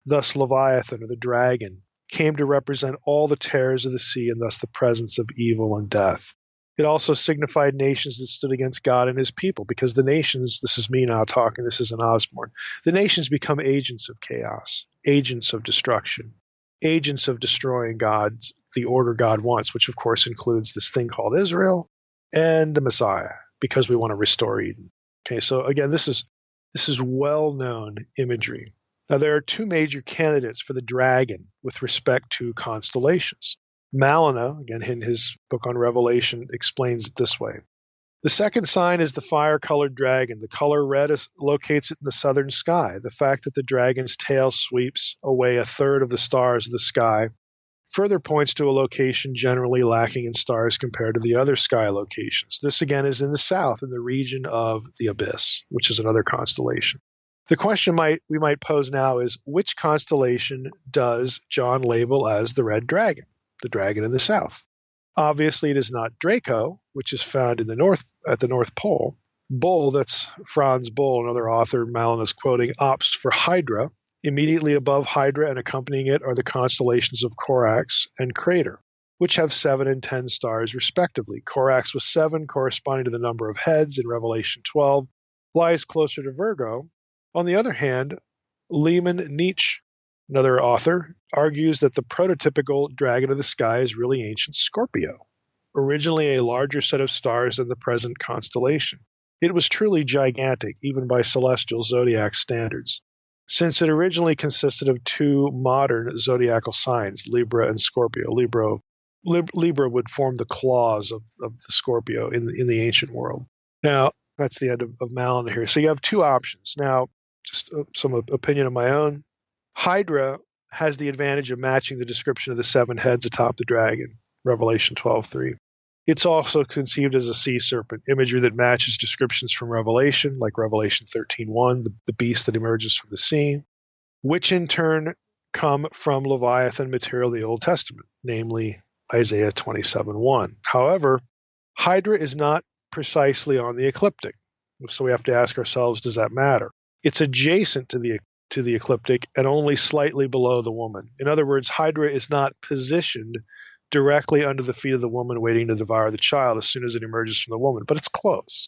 Thus, Leviathan, or the dragon, came to represent all the terrors of the sea and thus the presence of evil and death. It also signified nations that stood against God and his people, because the nations, this is me now talking, this isn't Osborne, the nations become agents of chaos, agents of destruction, agents of destroying the order God wants, which of course includes this thing called Israel and the Messiah, because we want to restore Eden. Okay, so again, this is This is well-known imagery. Now, there are two major candidates for the dragon with respect to constellations. Malina, again in his book on Revelation, explains it this way. The second sign is the fire-colored dragon. The color red locates it in the southern sky. The fact that the dragon's tail sweeps away a third of the stars of the sky further points to a location generally lacking in stars compared to the other sky locations. This again is in the south, in the region of the abyss, which is another constellation. The question we might pose now is, which constellation does John label as the red dragon, the dragon in the south? Obviously, it is not Draco, which is found in the north at the North Pole. Bull, that's Franz Bull, another author Malin is quoting, opts for Hydra. Immediately above Hydra and accompanying it are the constellations of Corax and Crater, which have 7 and 10 stars respectively. Corax with 7, corresponding to the number of heads in Revelation 12, lies closer to Virgo. On the other hand, Lehmann Nietzsche, another author, argues that the prototypical dragon of the sky is really ancient Scorpio, originally a larger set of stars than the present constellation. It was truly gigantic, even by celestial zodiac standards, since it originally consisted of 2 modern zodiacal signs, Libra and Scorpio. Libra would form the claws of the Scorpio in the ancient world. Now, that's the end of Malin here. So you have 2 options. Now, just some opinion of my own. Hydra has the advantage of matching the description of the 7 heads atop the dragon, Revelation 12:3. It's also conceived as a sea serpent, imagery that matches descriptions from Revelation, like Revelation 13:1, the beast that emerges from the sea, which in turn come from Leviathan material of the Old Testament, namely Isaiah 27:1. However, Hydra is not precisely on the ecliptic, so we have to ask ourselves, does that matter? It's adjacent to the ecliptic and only slightly below the woman. In other words, Hydra is not positioned directly under the feet of the woman waiting to devour the child as soon as it emerges from the woman, but it's close.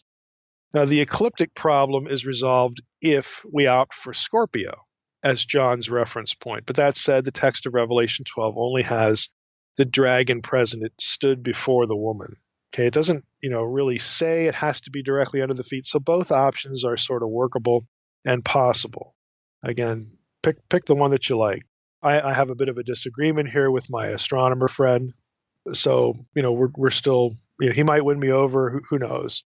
Now, the ecliptic problem is resolved if we opt for Scorpio as John's reference point. But that said, the text of Revelation 12 only has the dragon present. It stood before the woman. Okay, it doesn't, really say it has to be directly under the feet. So both options are sort of workable and possible. Again, pick the one that you like. I have a bit of a disagreement here with my astronomer friend. So, we're still, he might win me over, who knows.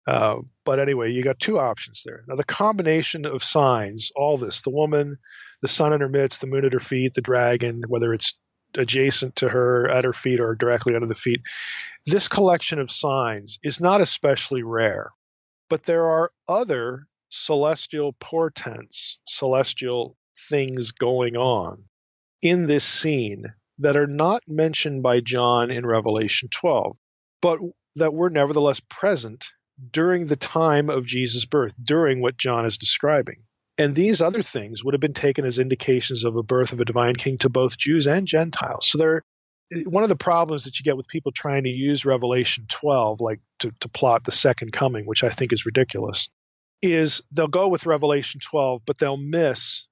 But anyway, you got 2 options there. Now, the combination of signs, all this, the woman, the sun in her midst, the moon at her feet, the dragon, whether it's adjacent to her, at her feet, or directly under the feet, this collection of signs is not especially rare. But there are other celestial portents, celestial things going on in this scene that are not mentioned by John in Revelation 12, but that were nevertheless present during the time of Jesus' birth, during what John is describing. And these other things would have been taken as indications of a birth of a divine king to both Jews and Gentiles. So one of the problems that you get with people trying to use Revelation 12, like to plot the second coming, which I think is ridiculous, is they'll go with Revelation 12, but they'll miss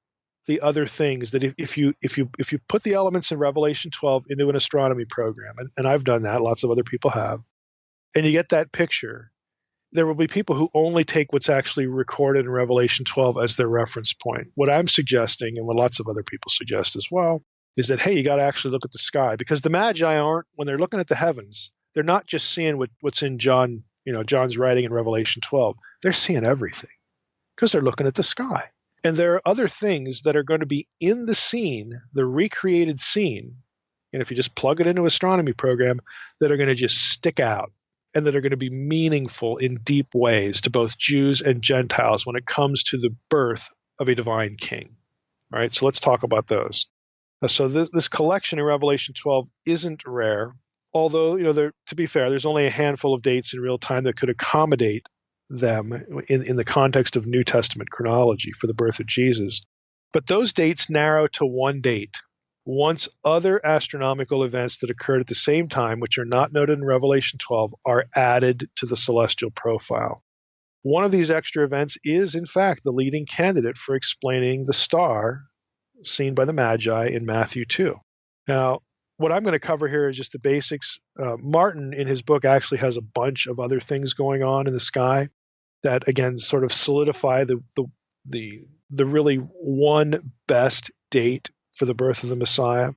the other things that if you put the elements in Revelation 12 into an astronomy program, and I've done that, lots of other people have, and you get that picture, there will be people who only take what's actually recorded in Revelation 12 as their reference point. What I'm suggesting, and what lots of other people suggest as well, is that, hey, you got to actually look at the sky, because the Magi aren't, when they're looking at the heavens, they're not just seeing what's in John, John's writing in Revelation 12. They're seeing everything because they're looking at the sky. And there are other things that are going to be in the scene, the recreated scene, and if you just plug it into an astronomy program, that are going to just stick out and that are going to be meaningful in deep ways to both Jews and Gentiles when it comes to the birth of a divine king. All right, so let's talk about those. So this collection in Revelation 12 isn't rare, although, to be fair, there's only a handful of dates in real time that could accommodate them in the context of New Testament chronology for the birth of Jesus. But those dates narrow to one date, once other astronomical events that occurred at the same time, which are not noted in Revelation 12, are added to the celestial profile. One of these extra events is, in fact, the leading candidate for explaining the star seen by the Magi in Matthew 2. Now, what I'm going to cover here is just the basics. Martin, in his book, actually has a bunch of other things going on in the sky that, again, sort of solidify the the really one best date for the birth of the Messiah,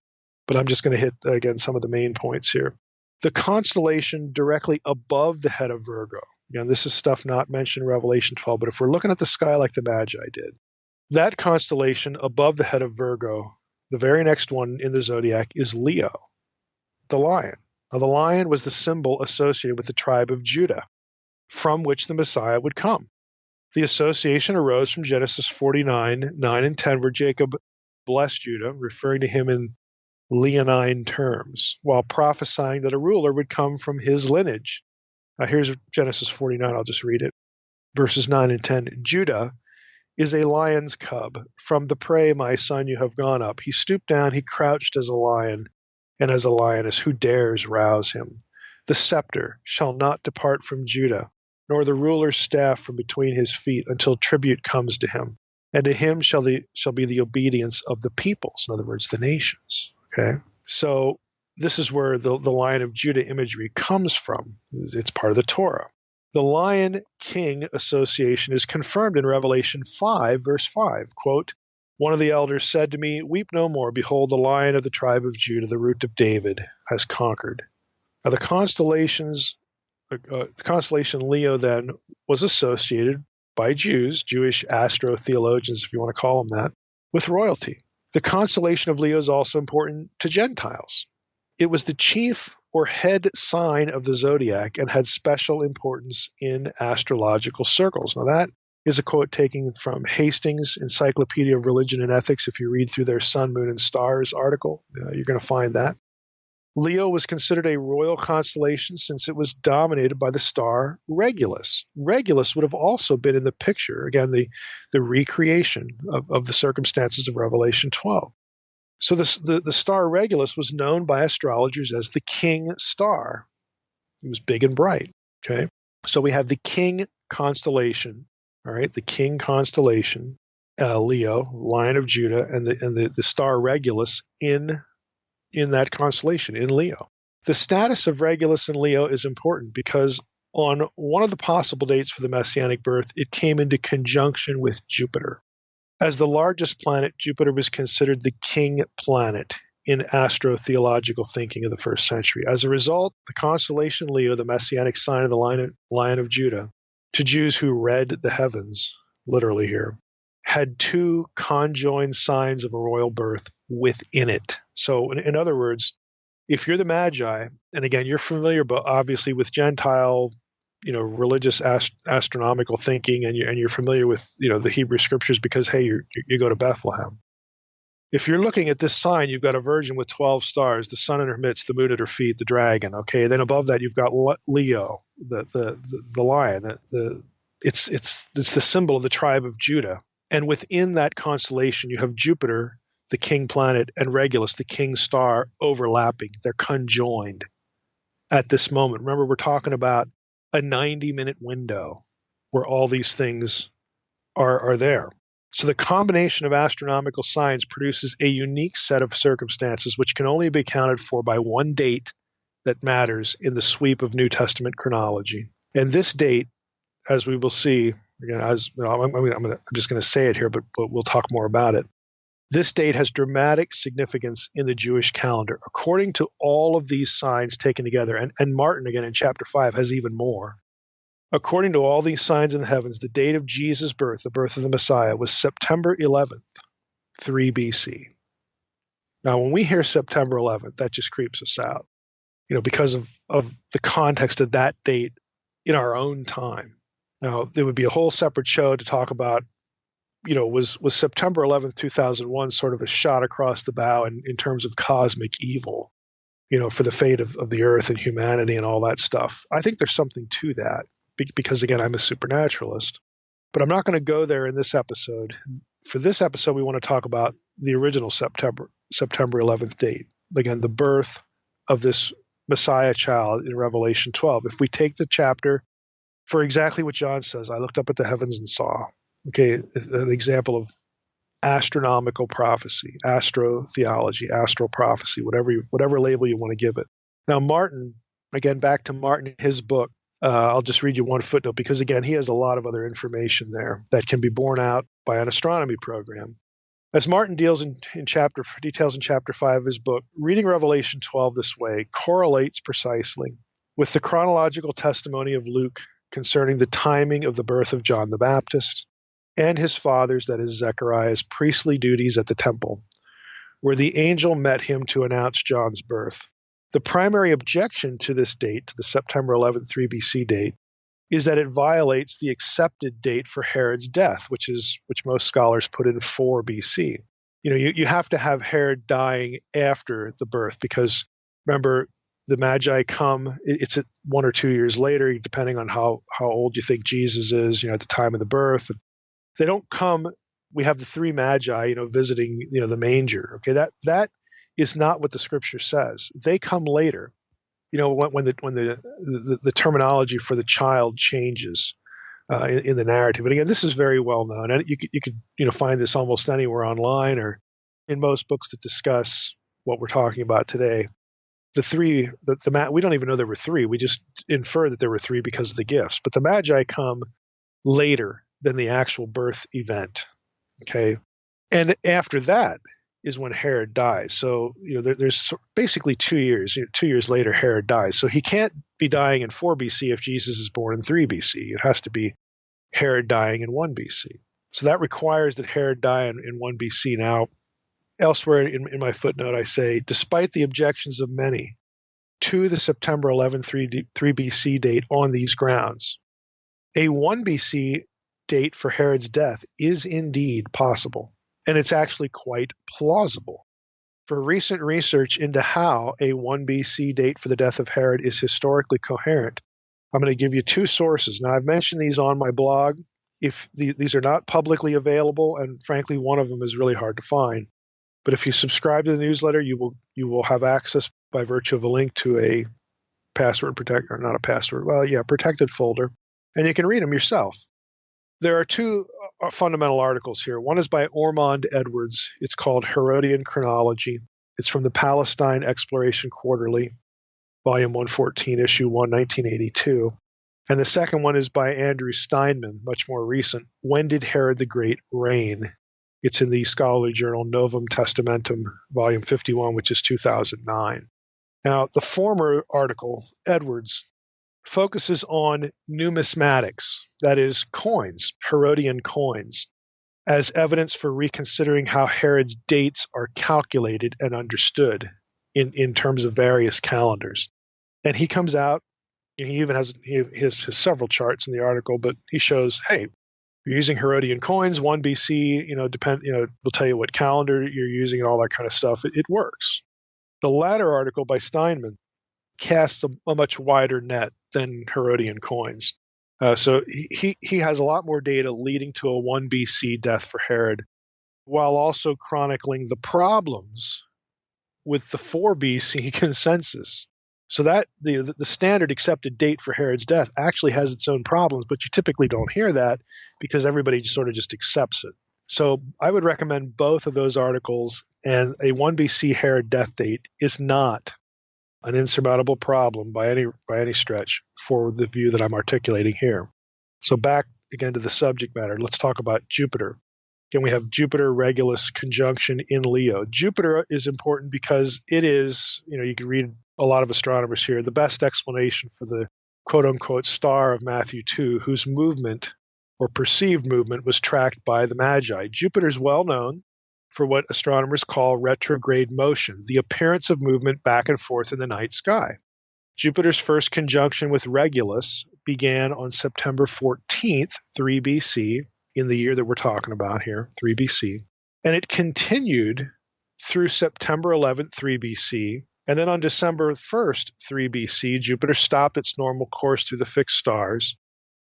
but I'm just going to hit, again, some of the main points here. The constellation directly above the head of Virgo. Again, this is stuff not mentioned in Revelation 12, but if we're looking at the sky like the Magi did, that constellation above the head of Virgo, the very next one in the zodiac is Leo, the lion. Now, the lion was the symbol associated with the tribe of Judah, from which the Messiah would come. The association arose from Genesis 49, 9, and 10, where Jacob blessed Judah, referring to him in leonine terms, while prophesying that a ruler would come from his lineage. Now here's Genesis 49, I'll just read it. Verses 9 and 10. Judah is a lion's cub. From the prey, my son, you have gone up. He stooped down, he crouched as a lion, and as a lioness, who dares rouse him? The scepter shall not depart from Judah, nor the ruler's staff from between his feet, until tribute comes to him. And to him shall be the obedience of the peoples, in other words, the nations. Okay? So this is where the Lion of Judah imagery comes from. It's part of the Torah. The lion-king association is confirmed in Revelation 5, verse 5. Quote, one of the elders said to me, weep no more. Behold, the Lion of the tribe of Judah, the root of David, has conquered. Now the constellation Leo then was associated by Jews, Jewish astro-theologians, if you want to call them that, with royalty. The constellation of Leo is also important to Gentiles. It was the chief or head sign of the zodiac and had special importance in astrological circles. Now that is a quote taken from Hastings' Encyclopedia of Religion and Ethics. If you read through their Sun, Moon, and Stars article, you're going to find that. Leo was considered a royal constellation since it was dominated by the star Regulus. Regulus would have also been in the picture, again, the recreation of the circumstances of Revelation 12. So the star Regulus was known by astrologers as the king star. It was big and bright. Okay, so we have the king constellation. All right, the king constellation, Leo, Lion of Judah, and the star Regulus in that constellation, in Leo. The status of Regulus in Leo is important because on one of the possible dates for the Messianic birth, it came into conjunction with Jupiter. As the largest planet, Jupiter was considered the king planet in astrotheological thinking of the first century. As a result, the constellation Leo, the Messianic sign of the Lion of Judah, to Jews who read the heavens, literally here, had two conjoined signs of a royal birth within it. So in other words, if you're the Magi, and again, you're familiar, but obviously with Gentile, religious astronomical thinking, and you're familiar with, the Hebrew scriptures because, hey, you go to Bethlehem. If you're looking at this sign, you've got a virgin with 12 stars, the sun in her midst, the moon at her feet, the dragon. Okay, then above that you've got Leo, the lion. It's the symbol of the tribe of Judah. And within that constellation, you have Jupiter, the king planet, and Regulus, the king star, overlapping. They're conjoined at this moment. Remember, we're talking about a 90-minute window where all these things are there. So the combination of astronomical signs produces a unique set of circumstances which can only be accounted for by one date that matters in the sweep of New Testament chronology. And this date, as we will see, again, I'm just going to say it here, but we'll talk more about it. This date has dramatic significance in the Jewish calendar. According to all of these signs taken together, and Martin, again, in chapter 5, has even more. According to all these signs in the heavens, the date of Jesus' birth, the birth of the Messiah, was September 11th, 3 BC. Now, when we hear September 11th, that just creeps us out, because of the context of that date in our own time. Now, there would be a whole separate show to talk about, was September 11th, 2001 sort of a shot across the bow in terms of cosmic evil, for the fate of the earth and humanity and all that stuff. I think there's something to that. Because, again, I'm a supernaturalist. But I'm not going to go there in this episode. For this episode, we want to talk about the original September 11th date. Again, the birth of this Messiah child in Revelation 12. If we take the chapter for exactly what John says, I looked up at the heavens and saw. Okay, an example of astronomical prophecy, astrotheology, astral prophecy, whatever label you want to give it. Now, Martin, again, back to Martin, his book, I'll just read you one footnote because, again, he has a lot of other information there that can be borne out by an astronomy program. As Martin details in chapter 5 of his book, reading Revelation 12 this way correlates precisely with the chronological testimony of Luke concerning the timing of the birth of John the Baptist and his father's, that is Zechariah's, priestly duties at the temple, where the angel met him to announce John's birth. The primary objection to this date, to the September 11th, 3 BC date, is that it violates the accepted date for Herod's death, which most scholars put in 4 BC. You have to have Herod dying after the birth, because remember, the Magi come, it's at 1 or 2 years later, depending on how old you think Jesus is, at the time of the birth. They don't come, we have the 3 Magi, visiting, the manger. Okay, that is not what the scripture says. They come later. When the terminology for the child changes in the narrative. And again, this is very well known, and you could find this almost anywhere online or in most books that discuss what we're talking about today. The 3, we don't even know there were 3. We just infer that there were 3 because of the gifts. But the Magi come later than the actual birth event. Okay, and after that is when Herod dies. So, there's basically 2 years. 2 years later, Herod dies. So he can't be dying in 4 BC if Jesus is born in 3 BC. It has to be Herod dying in 1 BC. So that requires that Herod die in 1 BC. Now, elsewhere in my footnote, I say, despite the objections of many to the September 11, 3 BC date on these grounds, a 1 BC date for Herod's death is indeed possible. And it's actually quite plausible. For recent research into how a 1 BC date for the death of Herod is historically coherent, I'm going to give you 2 sources. Now, I've mentioned these on my blog. If these are not publicly available, and frankly, one of them is really hard to find. But if you subscribe to the newsletter, you will have access by virtue of a link to a protected folder, and you can read them yourself. There are 2 fundamental articles here. One is by Ormond Edwards. It's called Herodian Chronology. It's from the Palestine Exploration Quarterly, Volume 114, Issue 1, 1982. And the second one is by Andrew Steinman, much more recent. When Did Herod the Great Reign? It's in the scholarly journal Novum Testamentum, Volume 51, which is 2009. Now, the former article, Edwards, focuses on numismatics, that is, coins, Herodian coins, as evidence for reconsidering how Herod's dates are calculated and understood in terms of various calendars. And he comes out, and he even has several charts in the article, but he shows, hey, you're using Herodian coins, 1 BC, we'll tell you what calendar you're using and all that kind of stuff. It works. The latter article by Steinman casts a much wider net than Herodian coins. So he has a lot more data leading to a 1 BC death for Herod, while also chronicling the problems with the 4 BC consensus. So that the standard accepted date for Herod's death actually has its own problems, but you typically don't hear that because everybody sort of just accepts it. So I would recommend both of those articles, and a 1 BC Herod death date is not an insurmountable problem by any stretch for the view that I'm articulating here. So back again to the subject matter. Let's talk about Jupiter. Again, we have Jupiter Regulus conjunction in Leo. Jupiter is important because it is, you can read a lot of astronomers here, the best explanation for the quote-unquote star of Matthew 2, whose movement or perceived movement was tracked by the Magi. Jupiter's well known for what astronomers call retrograde motion, the appearance of movement back and forth in the night sky. Jupiter's first conjunction with Regulus began on September 14th, 3 BC, in the year that we're talking about here, 3 BC, and it continued through September 11th, 3 BC, and then on December 1st, 3 BC, Jupiter stopped its normal course through the fixed stars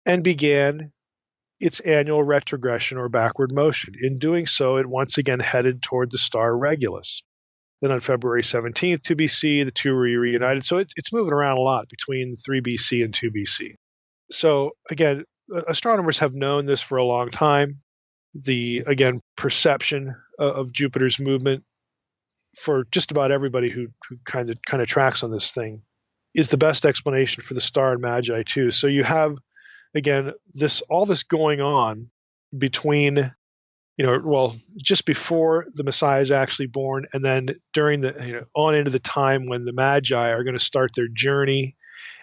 and began its annual retrogression or backward motion. In doing so, it once again headed toward the star Regulus. Then on February 17th, 2 BC, the two were reunited. So it's moving around a lot between 3 BC and 2 BC. So again, astronomers have known this for a long time. The, again, perception of Jupiter's movement for just about everybody who kind of tracks on this thing is the best explanation for the star and Magi too. So you have, again, all this going on between well, just before the Messiah is actually born, and then during the, on into the time when the Magi are going to start their journey,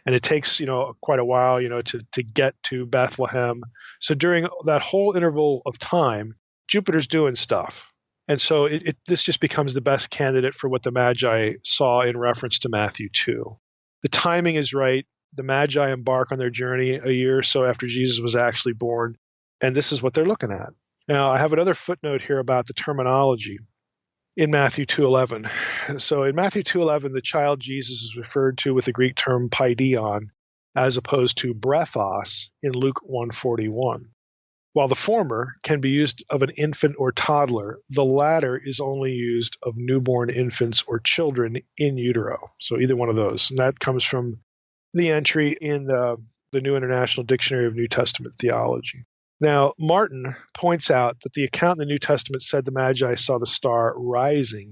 and it takes, quite a while, to get to Bethlehem. So during that whole interval of time, Jupiter's doing stuff. And so this just becomes the best candidate for what the Magi saw in reference to Matthew 2. The timing is right. The Magi embark on their journey a year or so after Jesus was actually born, and this is what they're looking at. Now, I have another footnote here about the terminology in Matthew 2:11. So in Matthew 2:11, the child Jesus is referred to with the Greek term paideon, as opposed to brephos in Luke 1:41. While the former can be used of an infant or toddler, the latter is only used of newborn infants or children in utero. So either one of those. And that comes from the entry in the New International Dictionary of New Testament Theology. Now, Martin points out that the account in the New Testament said the Magi saw the star rising,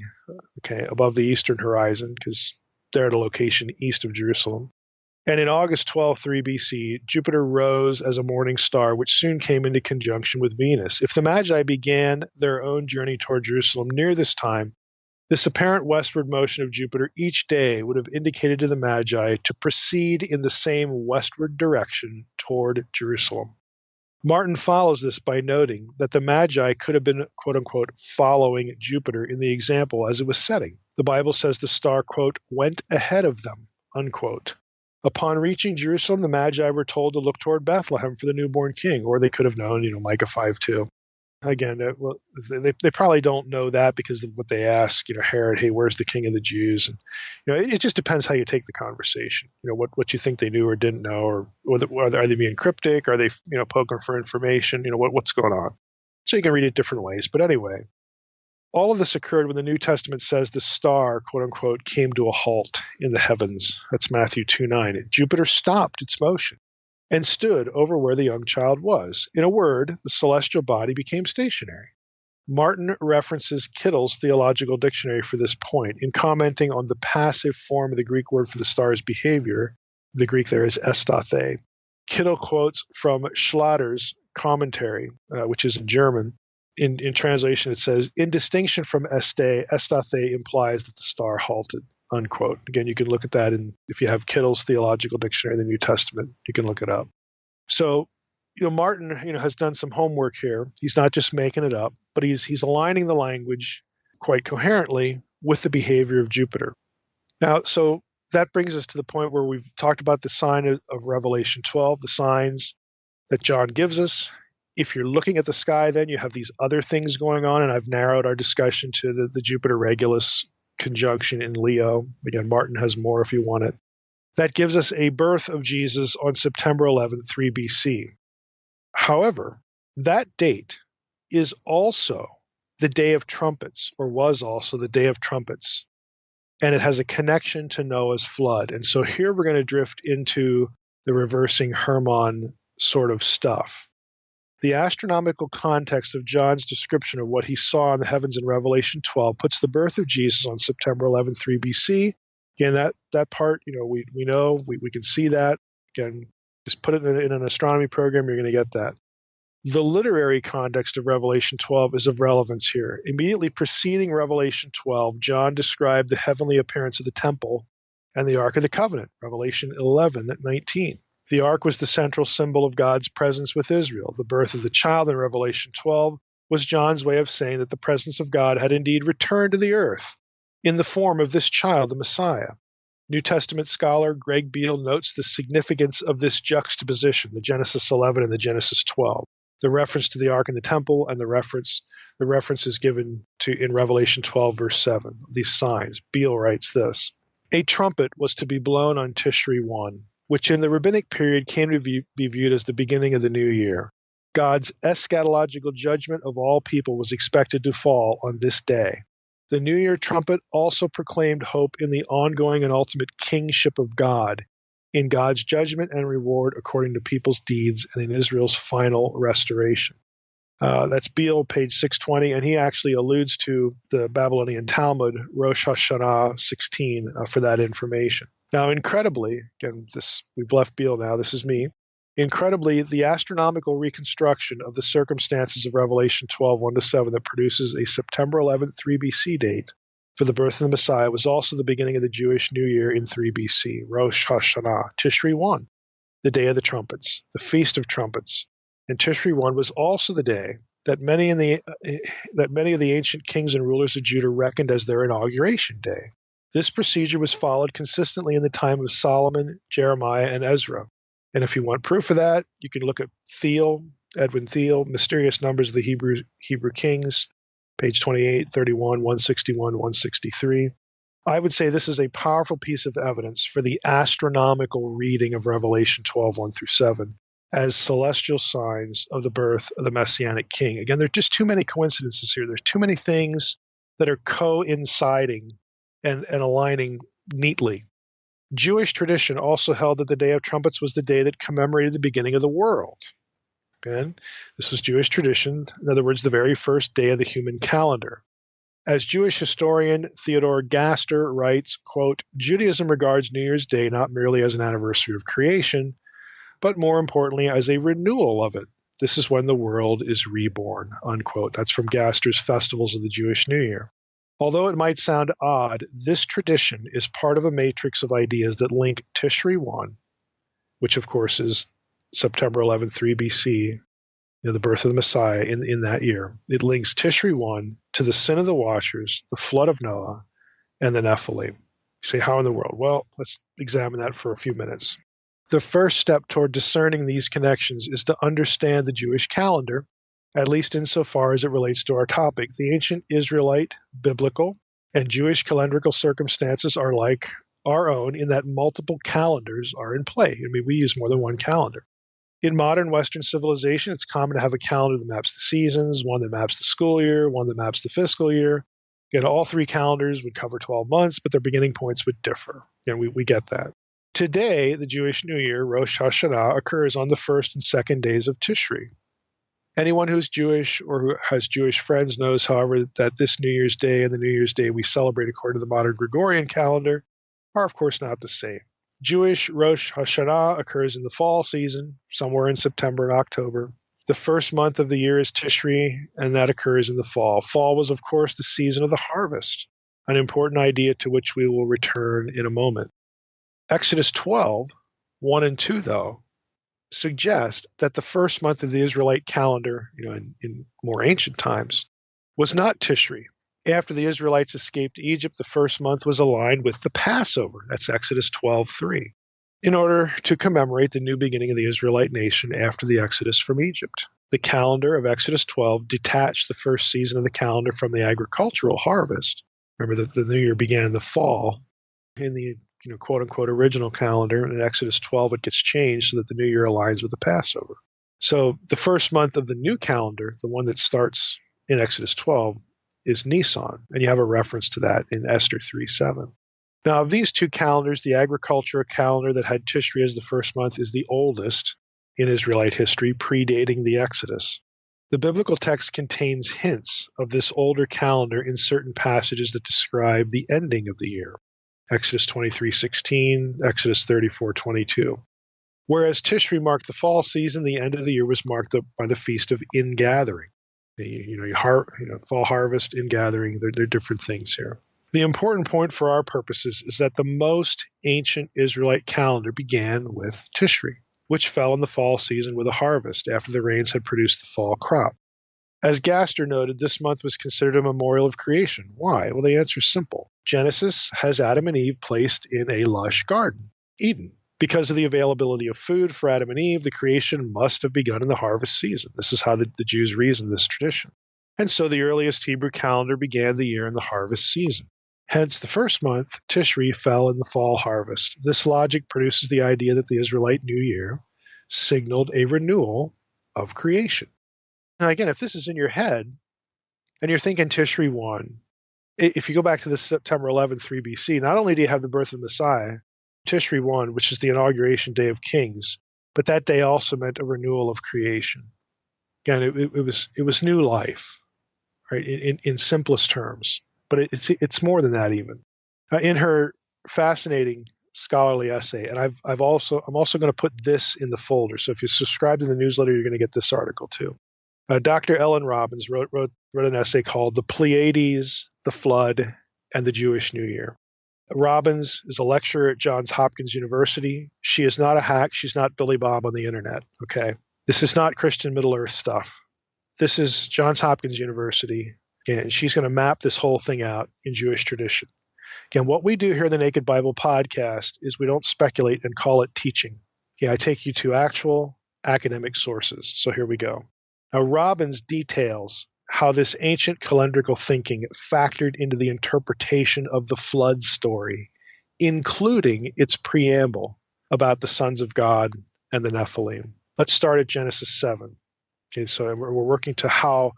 above the eastern horizon, because they're at a location east of Jerusalem. And in August 12:3 BC, Jupiter rose as a morning star, which soon came into conjunction with Venus. If the Magi began their own journey toward Jerusalem near this time, this apparent westward motion of Jupiter each day would have indicated to the Magi to proceed in the same westward direction toward Jerusalem. Martin follows this by noting that the Magi could have been, quote-unquote, following Jupiter in the example as it was setting. The Bible says the star, quote, went ahead of them, unquote. Upon reaching Jerusalem, the Magi were told to look toward Bethlehem for the newborn king, or they could have known, Micah 5:2. Again, they probably don't know that because of what they ask, Herod, hey, where's the king of the Jews? And, it just depends how you take the conversation, what you think they knew or didn't know, or are they being cryptic? Are they, poking for information? What's going on? So you can read it different ways. But anyway, all of this occurred when the New Testament says the star, quote unquote, came to a halt in the heavens. That's Matthew 2:9. Jupiter stopped its motion and stood over where the young child was. In a word, the celestial body became stationary. Martin references Kittle's Theological Dictionary for this point in commenting on the passive form of the Greek word for the star's behavior. The Greek there is estathe. Kittle quotes from Schlater's commentary, which is in German. In translation, it says, in distinction from estathe implies that the star halted. Unquote. Again, you can look at that if you have Kittle's Theological Dictionary in the New Testament, you can look it up. So, Martin, has done some homework here. He's not just making it up, but he's aligning the language quite coherently with the behavior of Jupiter. Now, so that brings us to the point where we've talked about the sign of Revelation 12, the signs that John gives us. If you're looking at the sky, then you have these other things going on, and I've narrowed our discussion to the Jupiter Regulus conjunction in Leo. Again, Martin has more if you want it. That gives us a birth of Jesus on September 11th, 3 BC. However, that date is also the Day of Trumpets, or was also the Day of Trumpets, and it has a connection to Noah's flood. And so here we're going to drift into the reversing Hermann sort of stuff. The astronomical context of John's description of what he saw in the heavens in Revelation 12 puts the birth of Jesus on September 11, 3 BC. Again, that part, we know, we can see that. Again, just put it in an astronomy program, you're going to get that. The literary context of Revelation 12 is of relevance here. Immediately preceding Revelation 12, John described the heavenly appearance of the temple and the Ark of the Covenant, Revelation 11:19. The ark was the central symbol of God's presence with Israel. The birth of the child in Revelation 12 was John's way of saying that the presence of God had indeed returned to the earth in the form of this child, the Messiah. New Testament scholar Greg Beale notes the significance of this juxtaposition, the Genesis 11 and the Genesis 12. The reference to the ark and the temple, and the reference is given to in Revelation 12, verse 7. These signs. Beale writes this: a trumpet was to be blown on Tishri 1. Which in the rabbinic period came to be viewed as the beginning of the new year. God's eschatological judgment of all people was expected to fall on this day. The New Year trumpet also proclaimed hope in the ongoing and ultimate kingship of God, in God's judgment and reward according to people's deeds, and in Israel's final restoration. That's Beale, page 620, and he actually alludes to the Babylonian Talmud, Rosh Hashanah 16, for that information. Now, incredibly, again, we've left Beale now, this is me. Incredibly, the astronomical reconstruction of the circumstances of Revelation 12, 1-7 that produces a September 11th, 3 BC date for the birth of the Messiah was also the beginning of the Jewish New Year in 3 BC, Rosh Hashanah, Tishri 1, the day of the trumpets, the Feast of Trumpets. And Tishri 1 was also the day that many of the ancient kings and rulers of Judah reckoned as their inauguration day. This procedure was followed consistently in the time of Solomon, Jeremiah, and Ezra. And if you want proof of that, you can look at Edwin Thiel, Mysterious Numbers of the Hebrew Kings, page 28, 31, 161, 163. I would say this is a powerful piece of evidence for the astronomical reading of Revelation 12, 1-7, as celestial signs of the birth of the Messianic King. Again, there are just too many coincidences here. There's too many things that are coinciding and aligning neatly. Jewish tradition also held that the Day of Trumpets was the day that commemorated the beginning of the world. Again, this was Jewish tradition, in other words, the very first day of the human calendar. As Jewish historian Theodore Gaster writes, quote, Judaism regards New Year's Day not merely as an anniversary of creation, but more importantly as a renewal of it. This is when the world is reborn, unquote. That's from Gaster's Festivals of the Jewish New Year. Although it might sound odd, this tradition is part of a matrix of ideas that link Tishri 1, which of course is September 11, 3 BC, the birth of the Messiah in that year. It links Tishri 1 to the sin of the watchers, the flood of Noah, and the Nephilim. You say, how in the world? Well, let's examine that for a few minutes. The first step toward discerning these connections is to understand the Jewish calendar, at least insofar as it relates to our topic. The ancient Israelite, biblical, and Jewish calendrical circumstances are like our own in that multiple calendars are in play. I mean, we use more than one calendar. In modern Western civilization, it's common to have a calendar that maps the seasons, one that maps the school year, one that maps the fiscal year. Again, all three calendars would cover 12 months, but their beginning points would differ. We get that. Today, the Jewish New Year, Rosh Hashanah, occurs on the first and second days of Tishri. Anyone who's Jewish or who has Jewish friends knows, however, that this New Year's Day and the New Year's Day we celebrate according to the modern Gregorian calendar are, of course, not the same. Jewish Rosh Hashanah occurs in the fall season, somewhere in September and October. The first month of the year is Tishri, and that occurs in the fall. Fall was, of course, the season of the harvest, an important idea to which we will return in a moment. Exodus 12, 1 and 2, though, suggest that the first month of the Israelite calendar, in more ancient times, was not Tishri. After the Israelites escaped Egypt, the first month was aligned with the Passover. That's Exodus 12:3, in order to commemorate the new beginning of the Israelite nation after the Exodus from Egypt. The calendar of Exodus 12 detached the first season of the calendar from the agricultural harvest. Remember that the new year began in the fall. In the quote-unquote original calendar, in Exodus 12, it gets changed so that the new year aligns with the Passover. So the first month of the new calendar, the one that starts in Exodus 12, is Nisan, and you have a reference to that in Esther 3:7. Now, of these two calendars, the agricultural calendar that had Tishri as the first month is the oldest in Israelite history, predating the Exodus. The biblical text contains hints of this older calendar in certain passages that describe the ending of the year. Exodus 23:16, Exodus 34:22. Whereas Tishri marked the fall season, the end of the year was marked by the Feast of Ingathering. Fall harvest, ingathering, they're different things here. The important point for our purposes is that the most ancient Israelite calendar began with Tishri, which fell in the fall season with a harvest after the rains had produced the fall crop. As Gaster noted, this month was considered a memorial of creation. Why? Well, the answer is simple. Genesis has Adam and Eve placed in a lush garden, Eden. Because of the availability of food for Adam and Eve, the creation must have begun in the harvest season. This is how the Jews reasoned this tradition. And so the earliest Hebrew calendar began the year in the harvest season. Hence, the first month, Tishri, fell in the fall harvest. This logic produces the idea that the Israelite New Year signaled a renewal of creation. Now, again, if this is in your head, and you're thinking Tishri 1, if you go back to the September 11, 3 BC, not only do you have the birth of the Messiah, Tishri 1, which is the inauguration day of kings, but that day also meant a renewal of creation. Again, it was new life, right? In simplest terms, but it's more than that even. In her fascinating scholarly essay. And I'm also going to put this in the folder. So if you subscribe to the newsletter, you're going to get this article too. Dr. Ellen Robbins wrote an essay called "The Pleiades, the Flood, and the Jewish New Year." Robbins is a lecturer at Johns Hopkins University. She is not a hack. She's not Billy Bob on the internet. Okay, this is not Christian Middle Earth stuff. This is Johns Hopkins University, and she's going to map this whole thing out in Jewish tradition. Again, what we do here in the Naked Bible podcast is we don't speculate and call it teaching. Okay, I take you to actual academic sources. So here we go. Now, Robbins details how this ancient calendrical thinking factored into the interpretation of the flood story, including its preamble about the sons of God and the Nephilim. Let's start at Genesis 7. Okay, so we're working to how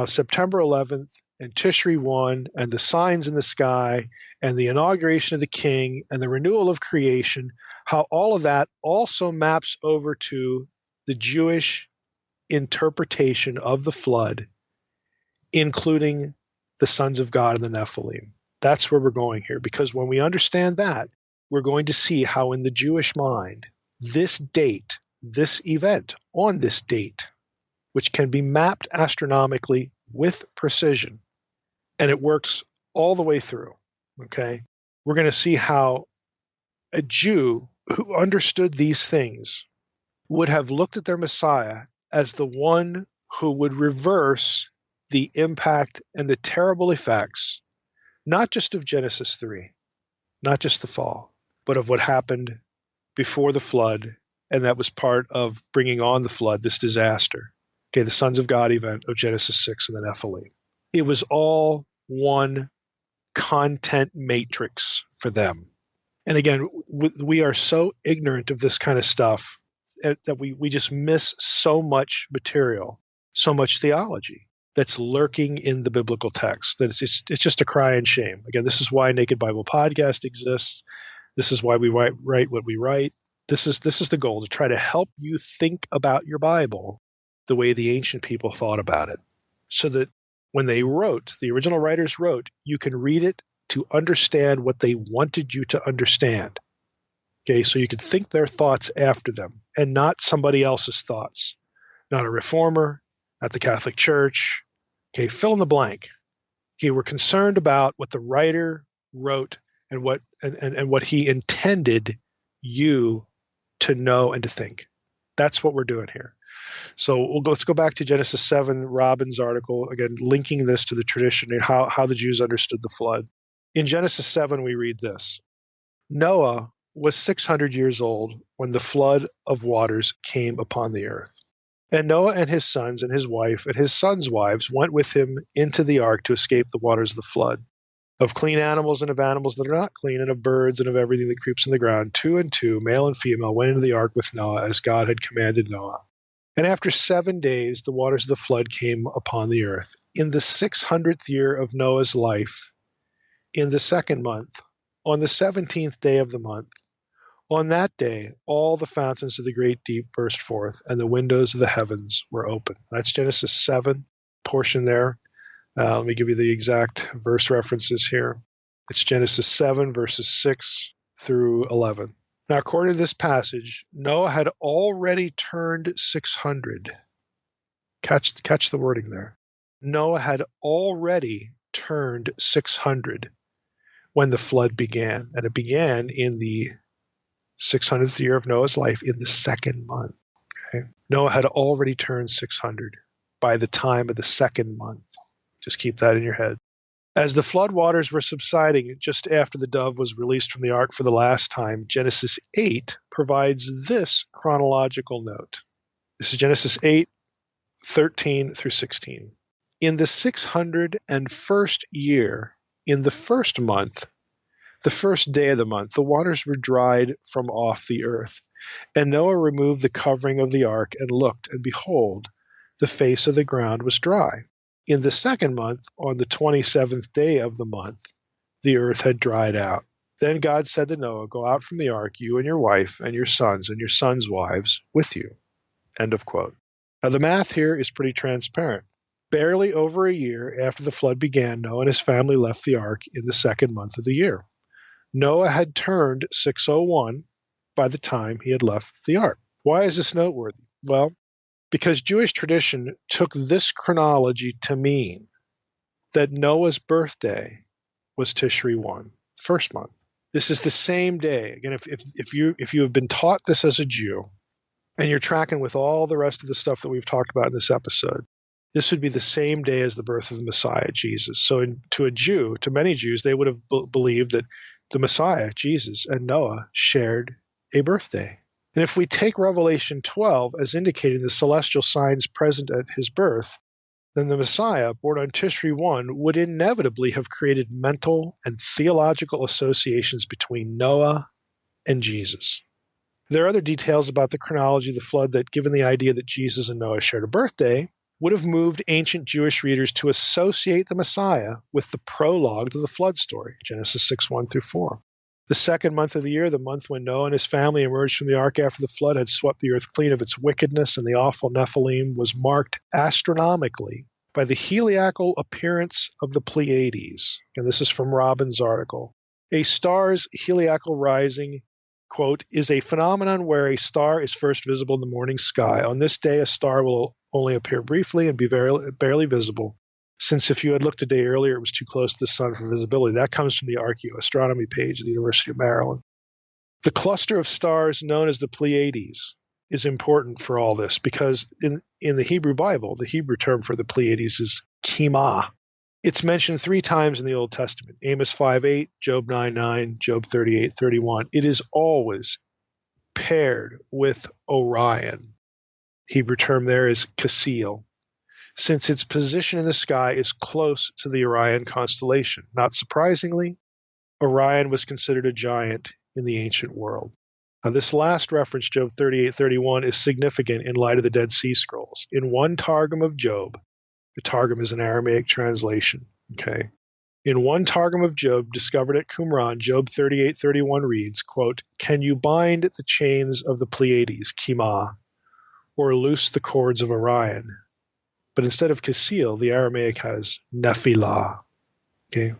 September 11th and Tishri 1 and the signs in the sky and the inauguration of the king and the renewal of creation, how all of that also maps over to the Jewish interpretation of the flood, including the sons of God and the Nephilim. That's where we're going here, because when we understand that, we're going to see how in the Jewish mind, this date, this event on this date, which can be mapped astronomically with precision, and it works all the way through, okay? We're going to see how a Jew who understood these things would have looked at their Messiah as the one who would reverse the impact and the terrible effects, not just of Genesis 3, not just the fall, but of what happened before the flood, and that was part of bringing on the flood, this disaster. Okay, the Sons of God event of Genesis 6 and the Nephilim. It was all one content matrix for them. And again, we are so ignorant of this kind of stuff that we just miss so much material, so much theology that's lurking in the biblical text. That it's just a crying shame. Again, this is why Naked Bible Podcast exists. This is why we write what we write. This is the goal, to try to help you think about your Bible the way the ancient people thought about it, so that when they wrote, the original writers wrote, you can read it to understand what they wanted you to understand. Okay, so you could think their thoughts after them and not somebody else's thoughts. Not a reformer, not the Catholic Church. Okay, fill in the blank. Okay, we're concerned about what the writer wrote and what he intended you to know and to think. That's what we're doing here. So let's go back to Genesis 7, Robbins' article, again, linking this to the tradition and how the Jews understood the flood. In Genesis 7, we read this. Noah was 600 years old when the flood of waters came upon the earth. And Noah and his sons and his wife and his sons' wives went with him into the ark to escape the waters of the flood. Of clean animals and of animals that are not clean, and of birds and of everything that creeps in the ground, 2 and 2, male and female, went into the ark with Noah as God had commanded Noah. And after 7 days, the waters of the flood came upon the earth. In the 600th year of Noah's life, in the second month, on the 17th day of the month, on that day, all the fountains of the great deep burst forth, and the windows of the heavens were open. That's Genesis 7 portion there. Let me give you the exact verse references here. It's Genesis 7, verses 6 through 11. Now, according to this passage, Noah had already turned 600. Catch the wording there. Noah had already turned 600 when the flood began. And it began in the 600th year of Noah's life, in the second month. Okay? Noah had already turned 600 by the time of the second month. Just keep that in your head. As the flood waters were subsiding just after the dove was released from the ark for the last time, Genesis 8 provides this chronological note. This is Genesis 8, 13 through 16. In the 601st year, in the first month, the first day of the month, the waters were dried from off the earth. And Noah removed the covering of the ark and looked, and behold, the face of the ground was dry. In the second month, on the 27th day of the month, the earth had dried out. Then God said to Noah, go out from the ark, you and your wife and your sons wives with you. End of quote. Now the math here is pretty transparent. Barely over a year after the flood began, Noah and his family left the ark in the second month of the year. Noah had turned 601 by the time he had left the ark. Why is this noteworthy? Well, because Jewish tradition took this chronology to mean that Noah's birthday was Tishri 1, first month. This is the same day. Again, if you have been taught this as a Jew, and you're tracking with all the rest of the stuff that we've talked about in this episode, this would be the same day as the birth of the Messiah, Jesus. So to many Jews, they would have believed that the Messiah, Jesus, and Noah shared a birthday. And if we take Revelation 12 as indicating the celestial signs present at his birth, then the Messiah, born on Tishri 1, would inevitably have created mental and theological associations between Noah and Jesus. There are other details about the chronology of the flood that, given the idea that Jesus and Noah shared a birthday, would have moved ancient Jewish readers to associate the Messiah with the prologue to the flood story, Genesis 6:1 through 4. The second month of the year, the month when Noah and his family emerged from the ark after the flood, had swept the earth clean of its wickedness and the awful Nephilim, was marked astronomically by the heliacal appearance of the Pleiades. And this is from Robin's article. A star's heliacal rising, quote, is a phenomenon where a star is first visible in the morning sky. On this day, a star will only appear briefly and be barely visible, since if you had looked a day earlier, it was too close to the sun for visibility. That comes from the Astronomy page of the University of Maryland. The cluster of stars known as the Pleiades is important for all this because in the Hebrew Bible, the Hebrew term for the Pleiades is Kima. It's mentioned 3 times in the Old Testament, Amos 5:8, Job 9:9, Job 38:31. It is always paired with Orion. Hebrew term there is Cassiel, since its position in the sky is close to the Orion constellation. Not surprisingly, Orion was considered a giant in the ancient world. Now, this last reference, Job 38:31, is significant in light of the Dead Sea Scrolls. In one Targum of Job, the Targum is an Aramaic translation, okay? In one Targum of Job, discovered at Qumran, Job 38:31 reads, quote, can you bind the chains of the Pleiades, Kima, or loose the cords of Orion? But instead of Cassiel, the Aramaic has Nephilah. Okay?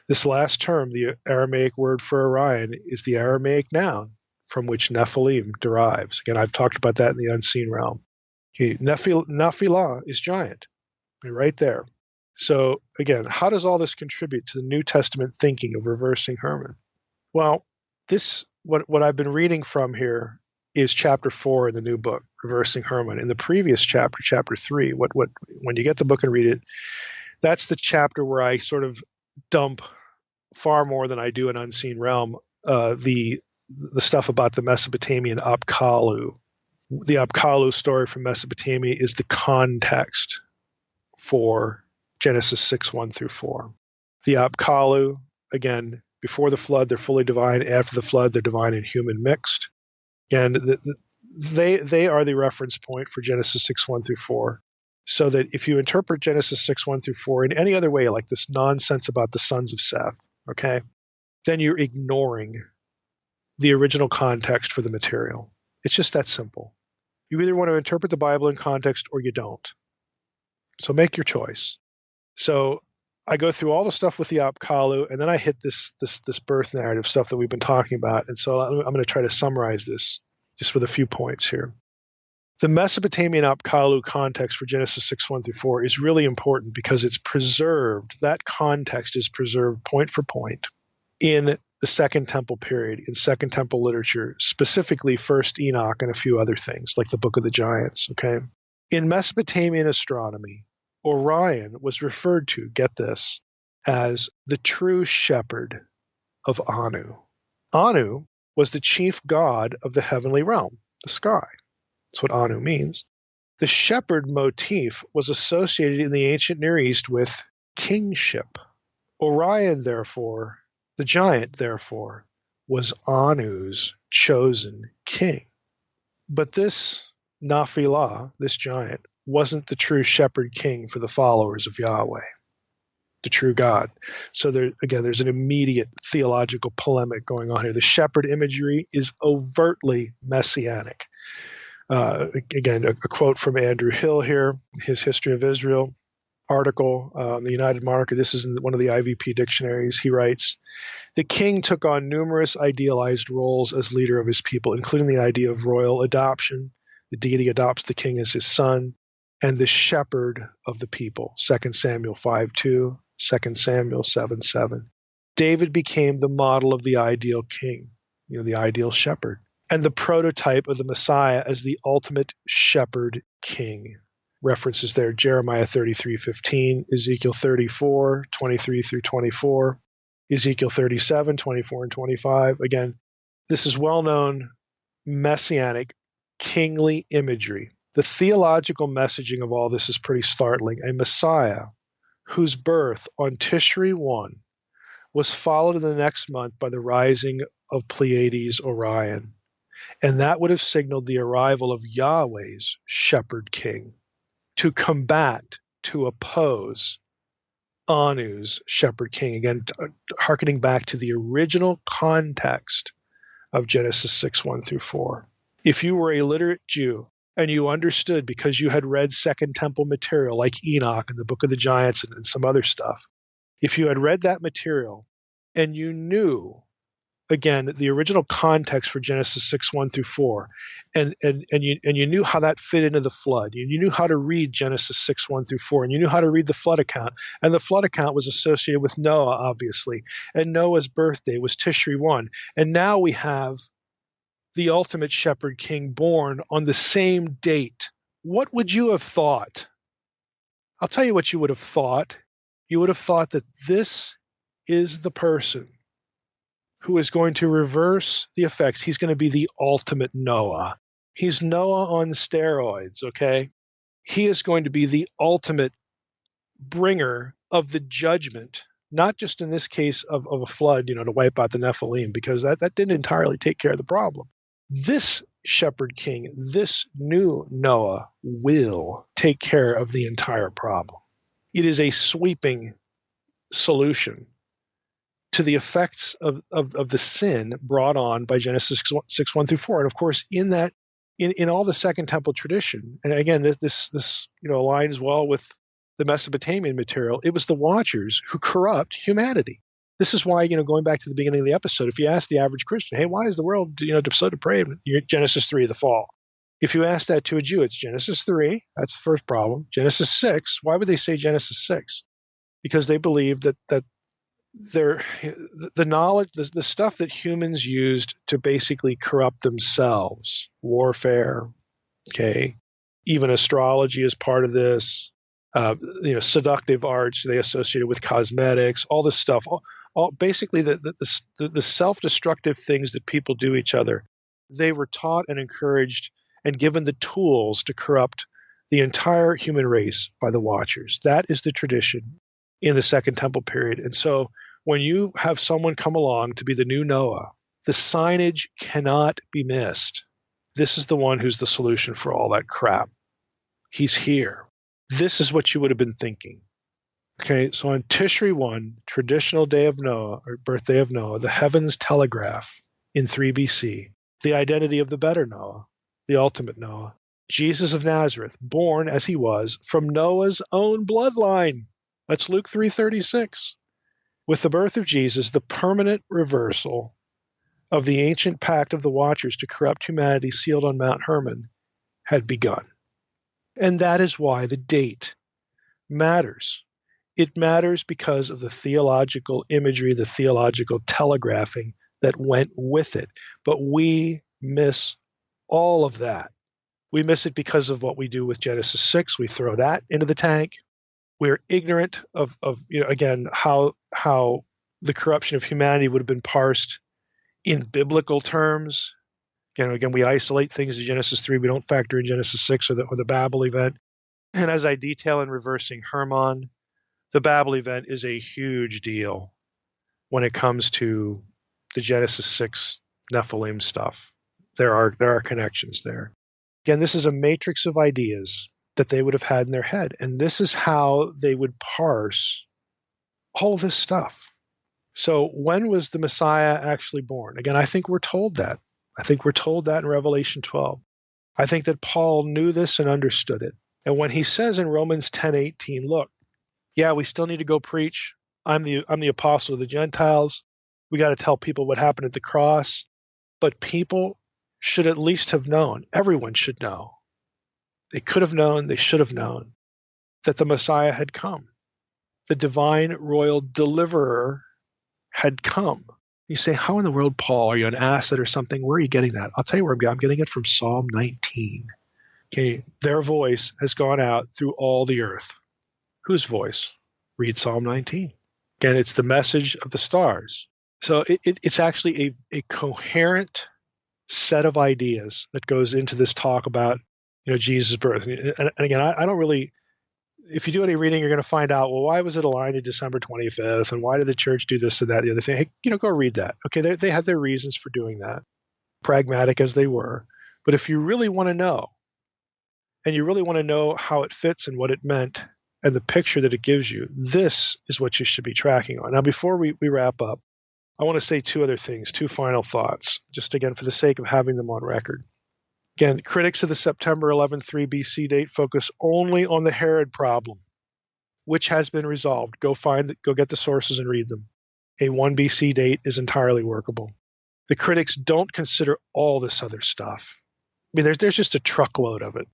This last term, the Aramaic word for Orion, is the Aramaic noun from which Nephilim derives. Again, I've talked about that in the unseen realm. Okay? Nephilah is giant, right there. So again, how does all this contribute to the New Testament thinking of reversing Herman? Well, what I've been reading from here is chapter 4 in the new book, Reversing Herman. In the previous chapter, chapter 3, when you get the book and read it, that's the chapter where I sort of dump far more than I do in Unseen Realm, the stuff about the Mesopotamian Apkallu. The Apkallu story from Mesopotamia is the context for Genesis 6:1 through 4. The Apkallu, again, before the flood, they're fully divine. After the flood, they're divine and human mixed. And they are the reference point for Genesis 6:1 through 4. So that if you interpret Genesis 6:1 through 4 in any other way, like this nonsense about the sons of Seth, okay, then you're ignoring the original context for the material. It's just that simple. You either want to interpret the Bible in context or you don't. So make your choice. So I go through all the stuff with the Apkallu, and then I hit this birth narrative stuff that we've been talking about. And so I'm going to try to summarize this just with a few points here. The Mesopotamian Apkallu context for Genesis 6:1 through 4 is really important because it's preserved. That context is preserved point for point in the Second Temple period, in Second Temple literature, specifically First Enoch and a few other things, like the Book of the Giants. Okay, in Mesopotamian astronomy, Orion was referred to, get this, as the true shepherd of Anu. Anu was the chief god of the heavenly realm, the sky. That's what Anu means. The shepherd motif was associated in the ancient Near East with kingship. Orion, therefore, the giant, therefore, was Anu's chosen king. But this Nephilah, this giant, wasn't the true shepherd king for the followers of Yahweh, the true God. So there's an immediate theological polemic going on here. The shepherd imagery is overtly messianic. Again, a quote from Andrew Hill here, his History of Israel. article in the United Monarchy. This is in one of the IVP dictionaries. He writes, the king took on numerous idealized roles as leader of his people, including the idea of royal adoption. The deity adopts the king as his son, and the shepherd of the people. 2 Samuel 5:2, 2 Samuel 7:7. David became the model of the ideal king, the ideal shepherd, and the prototype of the Messiah as the ultimate shepherd king. References there, Jeremiah 33:15, Ezekiel 34:23 through 24, Ezekiel 37:24 and 25. Again, this is well-known messianic kingly imagery. The theological messaging of all this is pretty startling. A Messiah whose birth on Tishri 1 was followed in the next month by the rising of Pleiades Orion. And that would have signaled the arrival of Yahweh's shepherd king to combat, to oppose Anu's shepherd king. Again, hearkening back to the original context of Genesis 6:1 through 4. If you were a literate Jew and you understood because you had read Second Temple material like Enoch and the Book of the Giants and some other stuff, if you had read that material and you knew, again, the original context for Genesis 6:1 through 4, and you knew how that fit into the flood, you knew how to read Genesis 6:1 through 4, and you knew how to read the flood account, and the flood account was associated with Noah, obviously, and Noah's birthday was Tishri 1, and now we have the ultimate shepherd king born on the same date. What would you have thought? I'll tell you what you would have thought. You would have thought that this is the person who is going to reverse the effects. He's going to be the ultimate Noah. He's Noah on steroids, okay? He is going to be the ultimate bringer of the judgment, not just in this case of a flood, to wipe out the Nephilim, because that didn't entirely take care of the problem. This shepherd king, this new Noah, will take care of the entire problem. It is a sweeping solution to the effects of the sin brought on by Genesis 6:1 through 4. And of course, in all the Second Temple tradition, and again, this aligns well with the Mesopotamian material, it was the Watchers who corrupt humanity. This is why, going back to the beginning of the episode, if you ask the average Christian, hey, why is the world, so depraved? Genesis 3, the fall. If you ask that to a Jew, it's Genesis 3. That's the first problem. Genesis 6. Why would they say Genesis 6? Because they believe that the knowledge, the stuff that humans used to basically corrupt themselves, warfare, okay, even astrology is part of this, seductive arts they associated with cosmetics, all this stuff, all basically the self-destructive things that people do each other, they were taught and encouraged and given the tools to corrupt the entire human race by the Watchers. That is the tradition in the Second Temple period. And so when you have someone come along to be the new Noah, the signage cannot be missed. This is the one who's the solution for all that crap. He's here. This is what you would have been thinking. Okay, so on Tishri 1, traditional day of Noah, or birthday of Noah, the heavens telegraph in 3 BC the identity of the better Noah, the ultimate Noah, Jesus of Nazareth, born as he was from Noah's own bloodline. That's Luke 3:36. With the birth of Jesus, the permanent reversal of the ancient pact of the Watchers to corrupt humanity sealed on Mount Hermon had begun. And that is why the date matters. It matters because of the theological imagery, the theological telegraphing that went with it. But we miss all of that. We miss it because of what we do with Genesis 6. We throw that into the tank. We're ignorant of again, how the corruption of humanity would have been parsed in biblical terms. Again, we isolate things in Genesis 3. We don't factor in Genesis 6 or the Babel event. And as I detail in Reversing Hermon, the Babel event is a huge deal when it comes to the Genesis 6 Nephilim stuff. There are connections there. Again, this is a matrix of ideas that they would have had in their head. And this is how they would parse all of this stuff. So when was the Messiah actually born? Again, I think we're told that. I think we're told that in Revelation 12. I think that Paul knew this and understood it. And when he says in Romans 10:18, look, Yeah, we still need to go preach. I'm the apostle of the Gentiles. We got to tell people what happened at the cross. But people should at least have known. Everyone should know. They could have known, they should have known that the Messiah had come. The divine royal deliverer had come. You say, how in the world, Paul, are you an acid or something? Where are you getting that? I'll tell you where I'm getting it from Psalm 19. Okay, their voice has gone out through all the earth. Whose voice? Read Psalm 19. Again, it's the message of the stars. So it's actually a coherent set of ideas that goes into this talk about Jesus' birth. And again, I don't really, if you do any reading, you're going to find out, well, why was it aligned to December 25th? And why did the church do this or that, the other thing? Hey, go read that. Okay, they had their reasons for doing that, pragmatic as they were. But if you really want to know, and you really want to know how it fits and what it meant and the picture that it gives you, this is what you should be tracking on. Now, before we wrap up, I want to say two other things, two final thoughts, just again for the sake of having them on record. Again, critics of the September 11th 3 BC date focus only on the Herod problem, which has been resolved. Go get the sources and read them. A 1 BC date is entirely workable. The critics don't consider all this other stuff. I mean, there's just a truckload of it.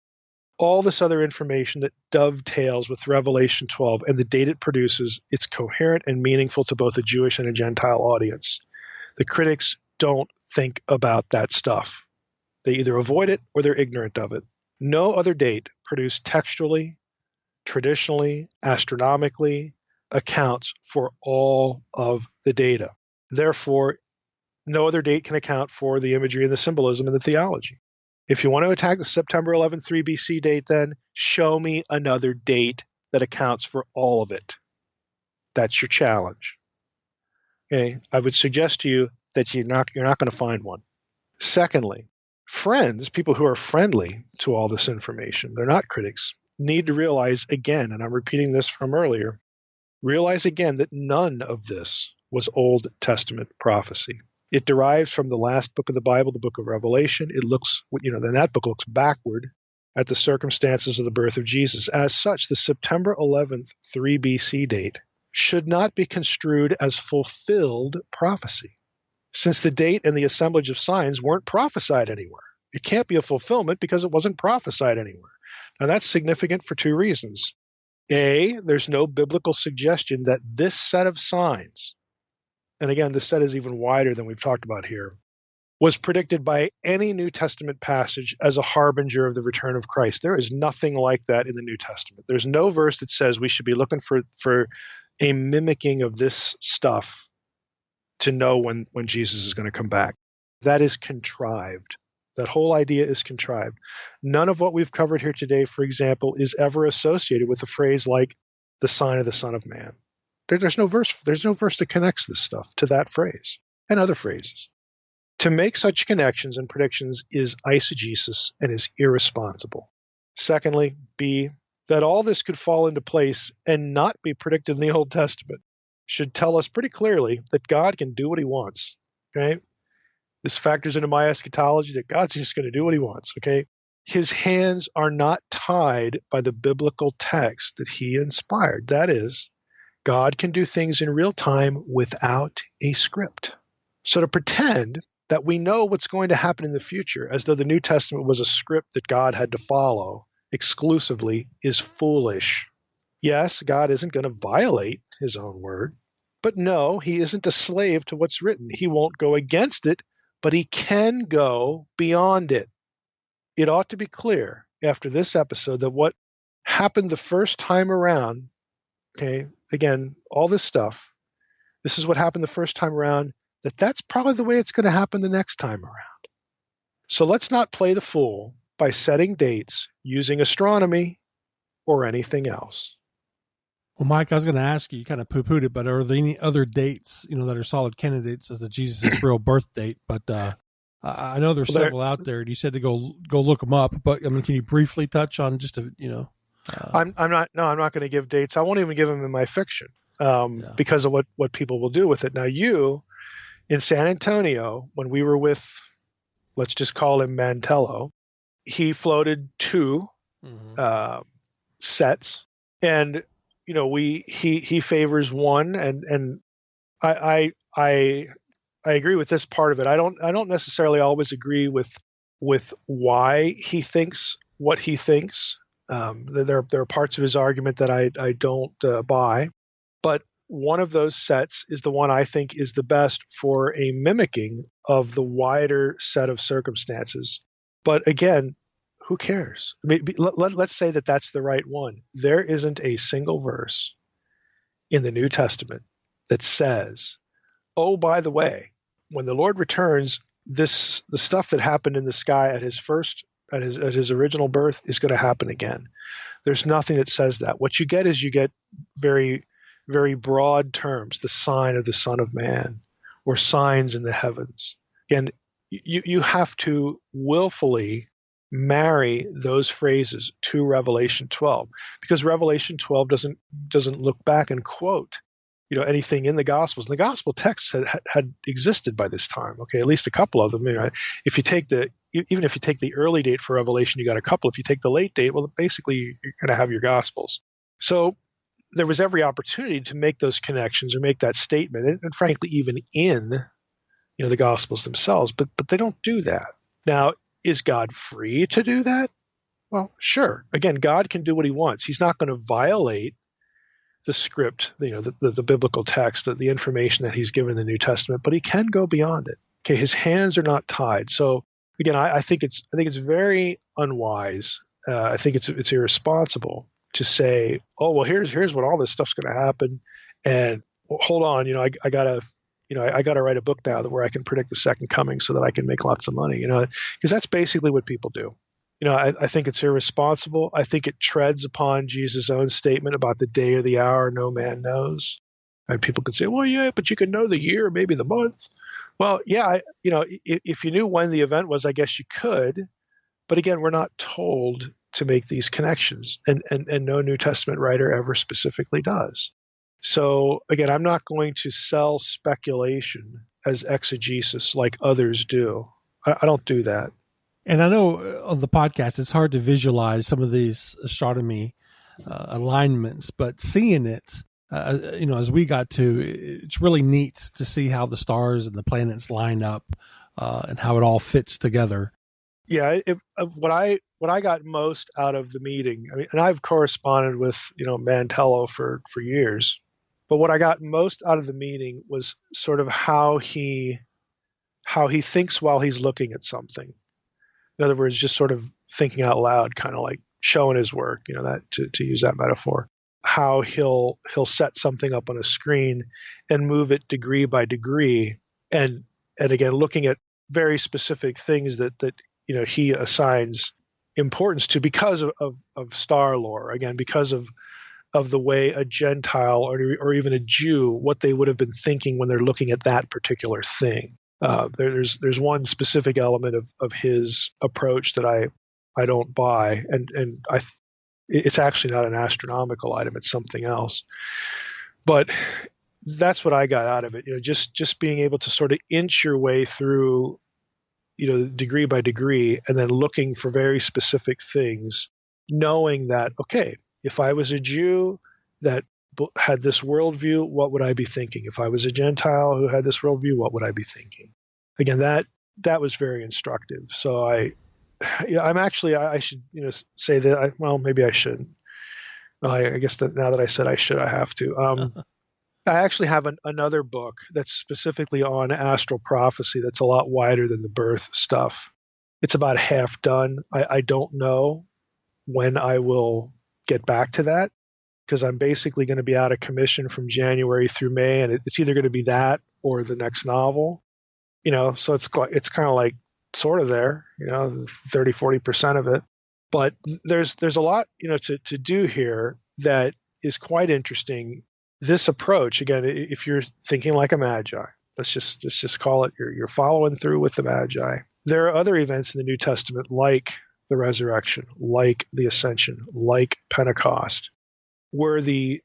All this other information that dovetails with Revelation 12 and the date it produces, it's coherent and meaningful to both a Jewish and a Gentile audience. The critics don't think about that stuff. They either avoid it or they're ignorant of it. No other date produced textually, traditionally, astronomically, accounts for all of the data. Therefore, no other date can account for the imagery and the symbolism and the theology. If you want to attack the September 11th 3 BC date, then show me another date that accounts for all of it. That's your challenge. Okay, I would suggest to you that you're not going to find one. Secondly, friends, people who are friendly to all this information, they're not critics, need to realize again, and I'm repeating this from earlier, realize again that none of this was Old Testament prophecy. It derives from the last book of the Bible, the book of Revelation. It looks, then that book looks backward at the circumstances of the birth of Jesus. As such, the September 11th 3 BC date should not be construed as fulfilled prophecy, since the date and the assemblage of signs weren't prophesied anywhere. It can't be a fulfillment because it wasn't prophesied anywhere. Now, that's significant for two reasons. A, there's no biblical suggestion that this set of signs, and again, this set is even wider than we've talked about here, was predicted by any New Testament passage as a harbinger of the return of Christ. There is nothing like that in the New Testament. There's no verse that says we should be looking for a mimicking of this stuff to know when Jesus is going to come back. That is contrived. That whole idea is contrived. None of what we've covered here today, for example, is ever associated with a phrase like the sign of the Son of Man. There's no verse that connects this stuff to that phrase and other phrases. To make such connections and predictions is eisegesis and is irresponsible. Secondly, B, that all this could fall into place and not be predicted in the Old Testament should tell us pretty clearly that God can do what he wants. Okay? This factors into my eschatology that God's just going to do what he wants. Okay? His hands are not tied by the biblical text that he inspired. That is, God can do things in real time without a script. So to pretend that we know what's going to happen in the future as though the New Testament was a script that God had to follow exclusively is foolish. Yes, God isn't going to violate his own word, but no, he isn't a slave to what's written. He won't go against it, but he can go beyond it. It ought to be clear after this episode that what happened the first time around, okay, again, all this stuff, this is what happened the first time around, that's probably the way it's going to happen the next time around. So let's not play the fool by setting dates using astronomy or anything else. Well, Mike, I was going to ask you, you kind of poo-pooed it, but are there any other dates, that are solid candidates as the Jesus' real birth date? But I know there's several out there. You said to go look them up, but I mean, can you briefly touch on just I'm not going to give dates. I won't even give them in my fiction because of what people will do with it. Now, you in San Antonio, when we were with, let's just call him Mantello, he floated two sets, and he favors one, and I agree with this part of it. I don't necessarily always agree with why he thinks what he thinks. There are parts of his argument that I don't buy, but one of those sets is the one I think is the best for a mimicking of the wider set of circumstances. But again, who cares? Let's say that that's the right one. There isn't a single verse in the New Testament that says, oh, by the way, when the Lord returns, the stuff that happened in the sky at his original birth is going to happen again. There's nothing that says that. What you get is very, very broad terms, the sign of the Son of Man, or signs in the heavens. Again, you have to willfully marry those phrases to Revelation 12, because Revelation 12 doesn't look back and quote anything in the Gospels. And the Gospel texts had existed by this time. Okay, at least a couple of them. If you take even if you take the early date for Revelation, you got a couple. If you take the late date, well, basically you're going to have your Gospels. So there was every opportunity to make those connections or make that statement, and frankly, even in the Gospels themselves. But they don't do that. Now, is God free to do that? Well, sure. Again, God can do what he wants. He's not going to violate the script, the biblical text, the information that he's given in the New Testament, but he can go beyond it. Okay, his hands are not tied. So again, I think it's very unwise. I think it's irresponsible to say, oh, well, here's what all this stuff's going to happen, and hold on, I gotta write a book now where I can predict the second coming so that I can make lots of money, because that's basically what people do. I think it's irresponsible. I think it treads upon Jesus' own statement about the day or the hour no man knows. And people could say, well, yeah, but you can know the year, maybe the month. Well, yeah, if you knew when the event was, I guess you could. But again, we're not told to make these connections, and no New Testament writer ever specifically does. So again, I'm not going to sell speculation as exegesis like others do. I don't do that. And I know on the podcast, it's hard to visualize some of these astronomy alignments, but seeing it, as we got to, it's really neat to see how the stars and the planets line up and how it all fits together. Yeah, what I got most out of the meeting, and I've corresponded with Mantello for years, but what I got most out of the meeting was sort of how he thinks while he's looking at something. In other words, just sort of thinking out loud, kind of like showing his work, that to use that metaphor. How he'll set something up on a screen and move it degree by degree, and again looking at very specific things that he assigns importance to because of star lore. Again, because of the way a Gentile or even a Jew, what they would have been thinking when they're looking at that particular thing. There's one specific element of his approach that I don't buy, and it's actually not an astronomical item; it's something else. But that's what I got out of it. Just being able to sort of inch your way through, degree by degree, and then looking for very specific things, knowing that okay, if I was a Jew that had this worldview, what would I be thinking? If I was a Gentile who had this worldview, what would I be thinking? Again, that was very instructive. So I'm actually, I should say that. Well, maybe I shouldn't. I guess that now that I said I should, I have to. I actually have another book that's specifically on astral prophecy that's a lot wider than the birth stuff. It's about half done. I don't know when I will get back to that, because I'm basically going to be out of commission from January through May, and it's either going to be that or the next novel. So it's kind of like sort of there, 30-40% of it. But there's a lot, to do here that is quite interesting. This approach, again, if you're thinking like a magi, let's just call it, you're following through with the magi. There are other events in the New Testament like the resurrection, like the ascension, like Pentecost, where the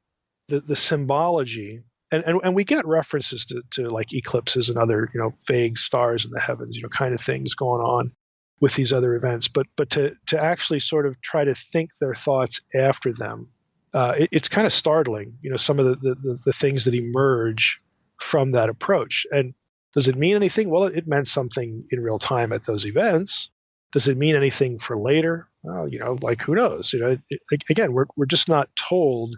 symbology, and we get references to like eclipses and other vague stars in the heavens, kind of things going on with these other events, but to actually sort of try to think their thoughts after them it's kind of startling, some of the things that emerge from that approach. And does it mean anything? Well, it meant something in real time at those events. Does it mean anything for later? Well, like who knows? Again, we're just not told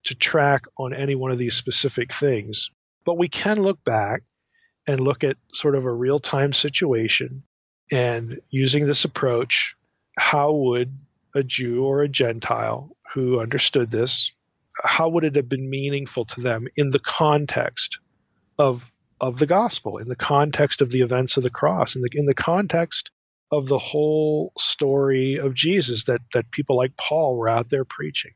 to track on any one of these specific things, but we can look back and look at sort of a real time situation, and using this approach, how would a Jew or a Gentile who understood this, how would it have been meaningful to them in the context of the gospel, in the context of the events of the cross, in the context of the whole story of Jesus that people like Paul were out there preaching?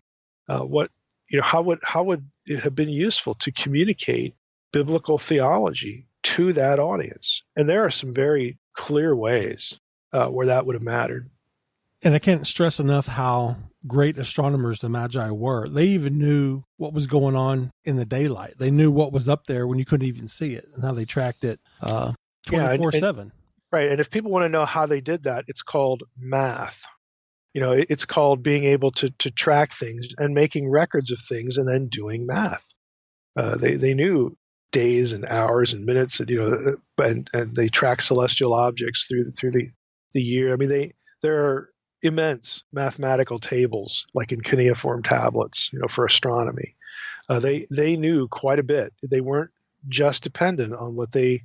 How would it have been useful to communicate biblical theology to that audience? And there are some very clear ways where that would have mattered. And I can't stress enough how great astronomers the Magi were. They even knew what was going on in the daylight. They knew what was up there when you couldn't even see it, and how they tracked it 24/7. Right. And if people want to know how they did that, it's called math. It's called being able to track things and making records of things and then doing math. They knew days and hours and minutes, and they track celestial objects through the year. I mean, there are immense mathematical tables, like in cuneiform tablets, for astronomy. They knew quite a bit. They weren't just dependent on what they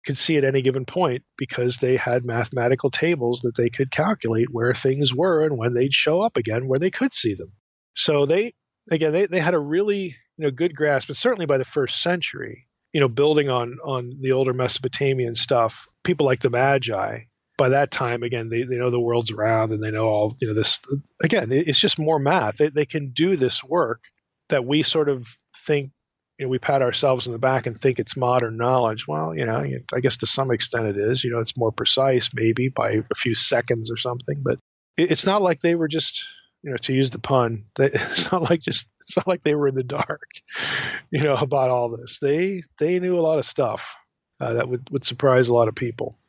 could see at any given point, because they had mathematical tables that they could calculate where things were and when they'd show up again, where they could see them. So they had a really good grasp, but certainly by the first century, building on the older Mesopotamian stuff, people like the Magi, by that time, again, they know the world's round, and they know all this. Again, it's just more math. They can do this work that we sort of think, we pat ourselves in the back and think it's modern knowledge. Well, I guess to some extent it is. It's more precise, maybe by a few seconds or something. But it's not like they were just, to use the pun, it's not like they were in the dark, about all this. They knew a lot of stuff that would surprise a lot of people.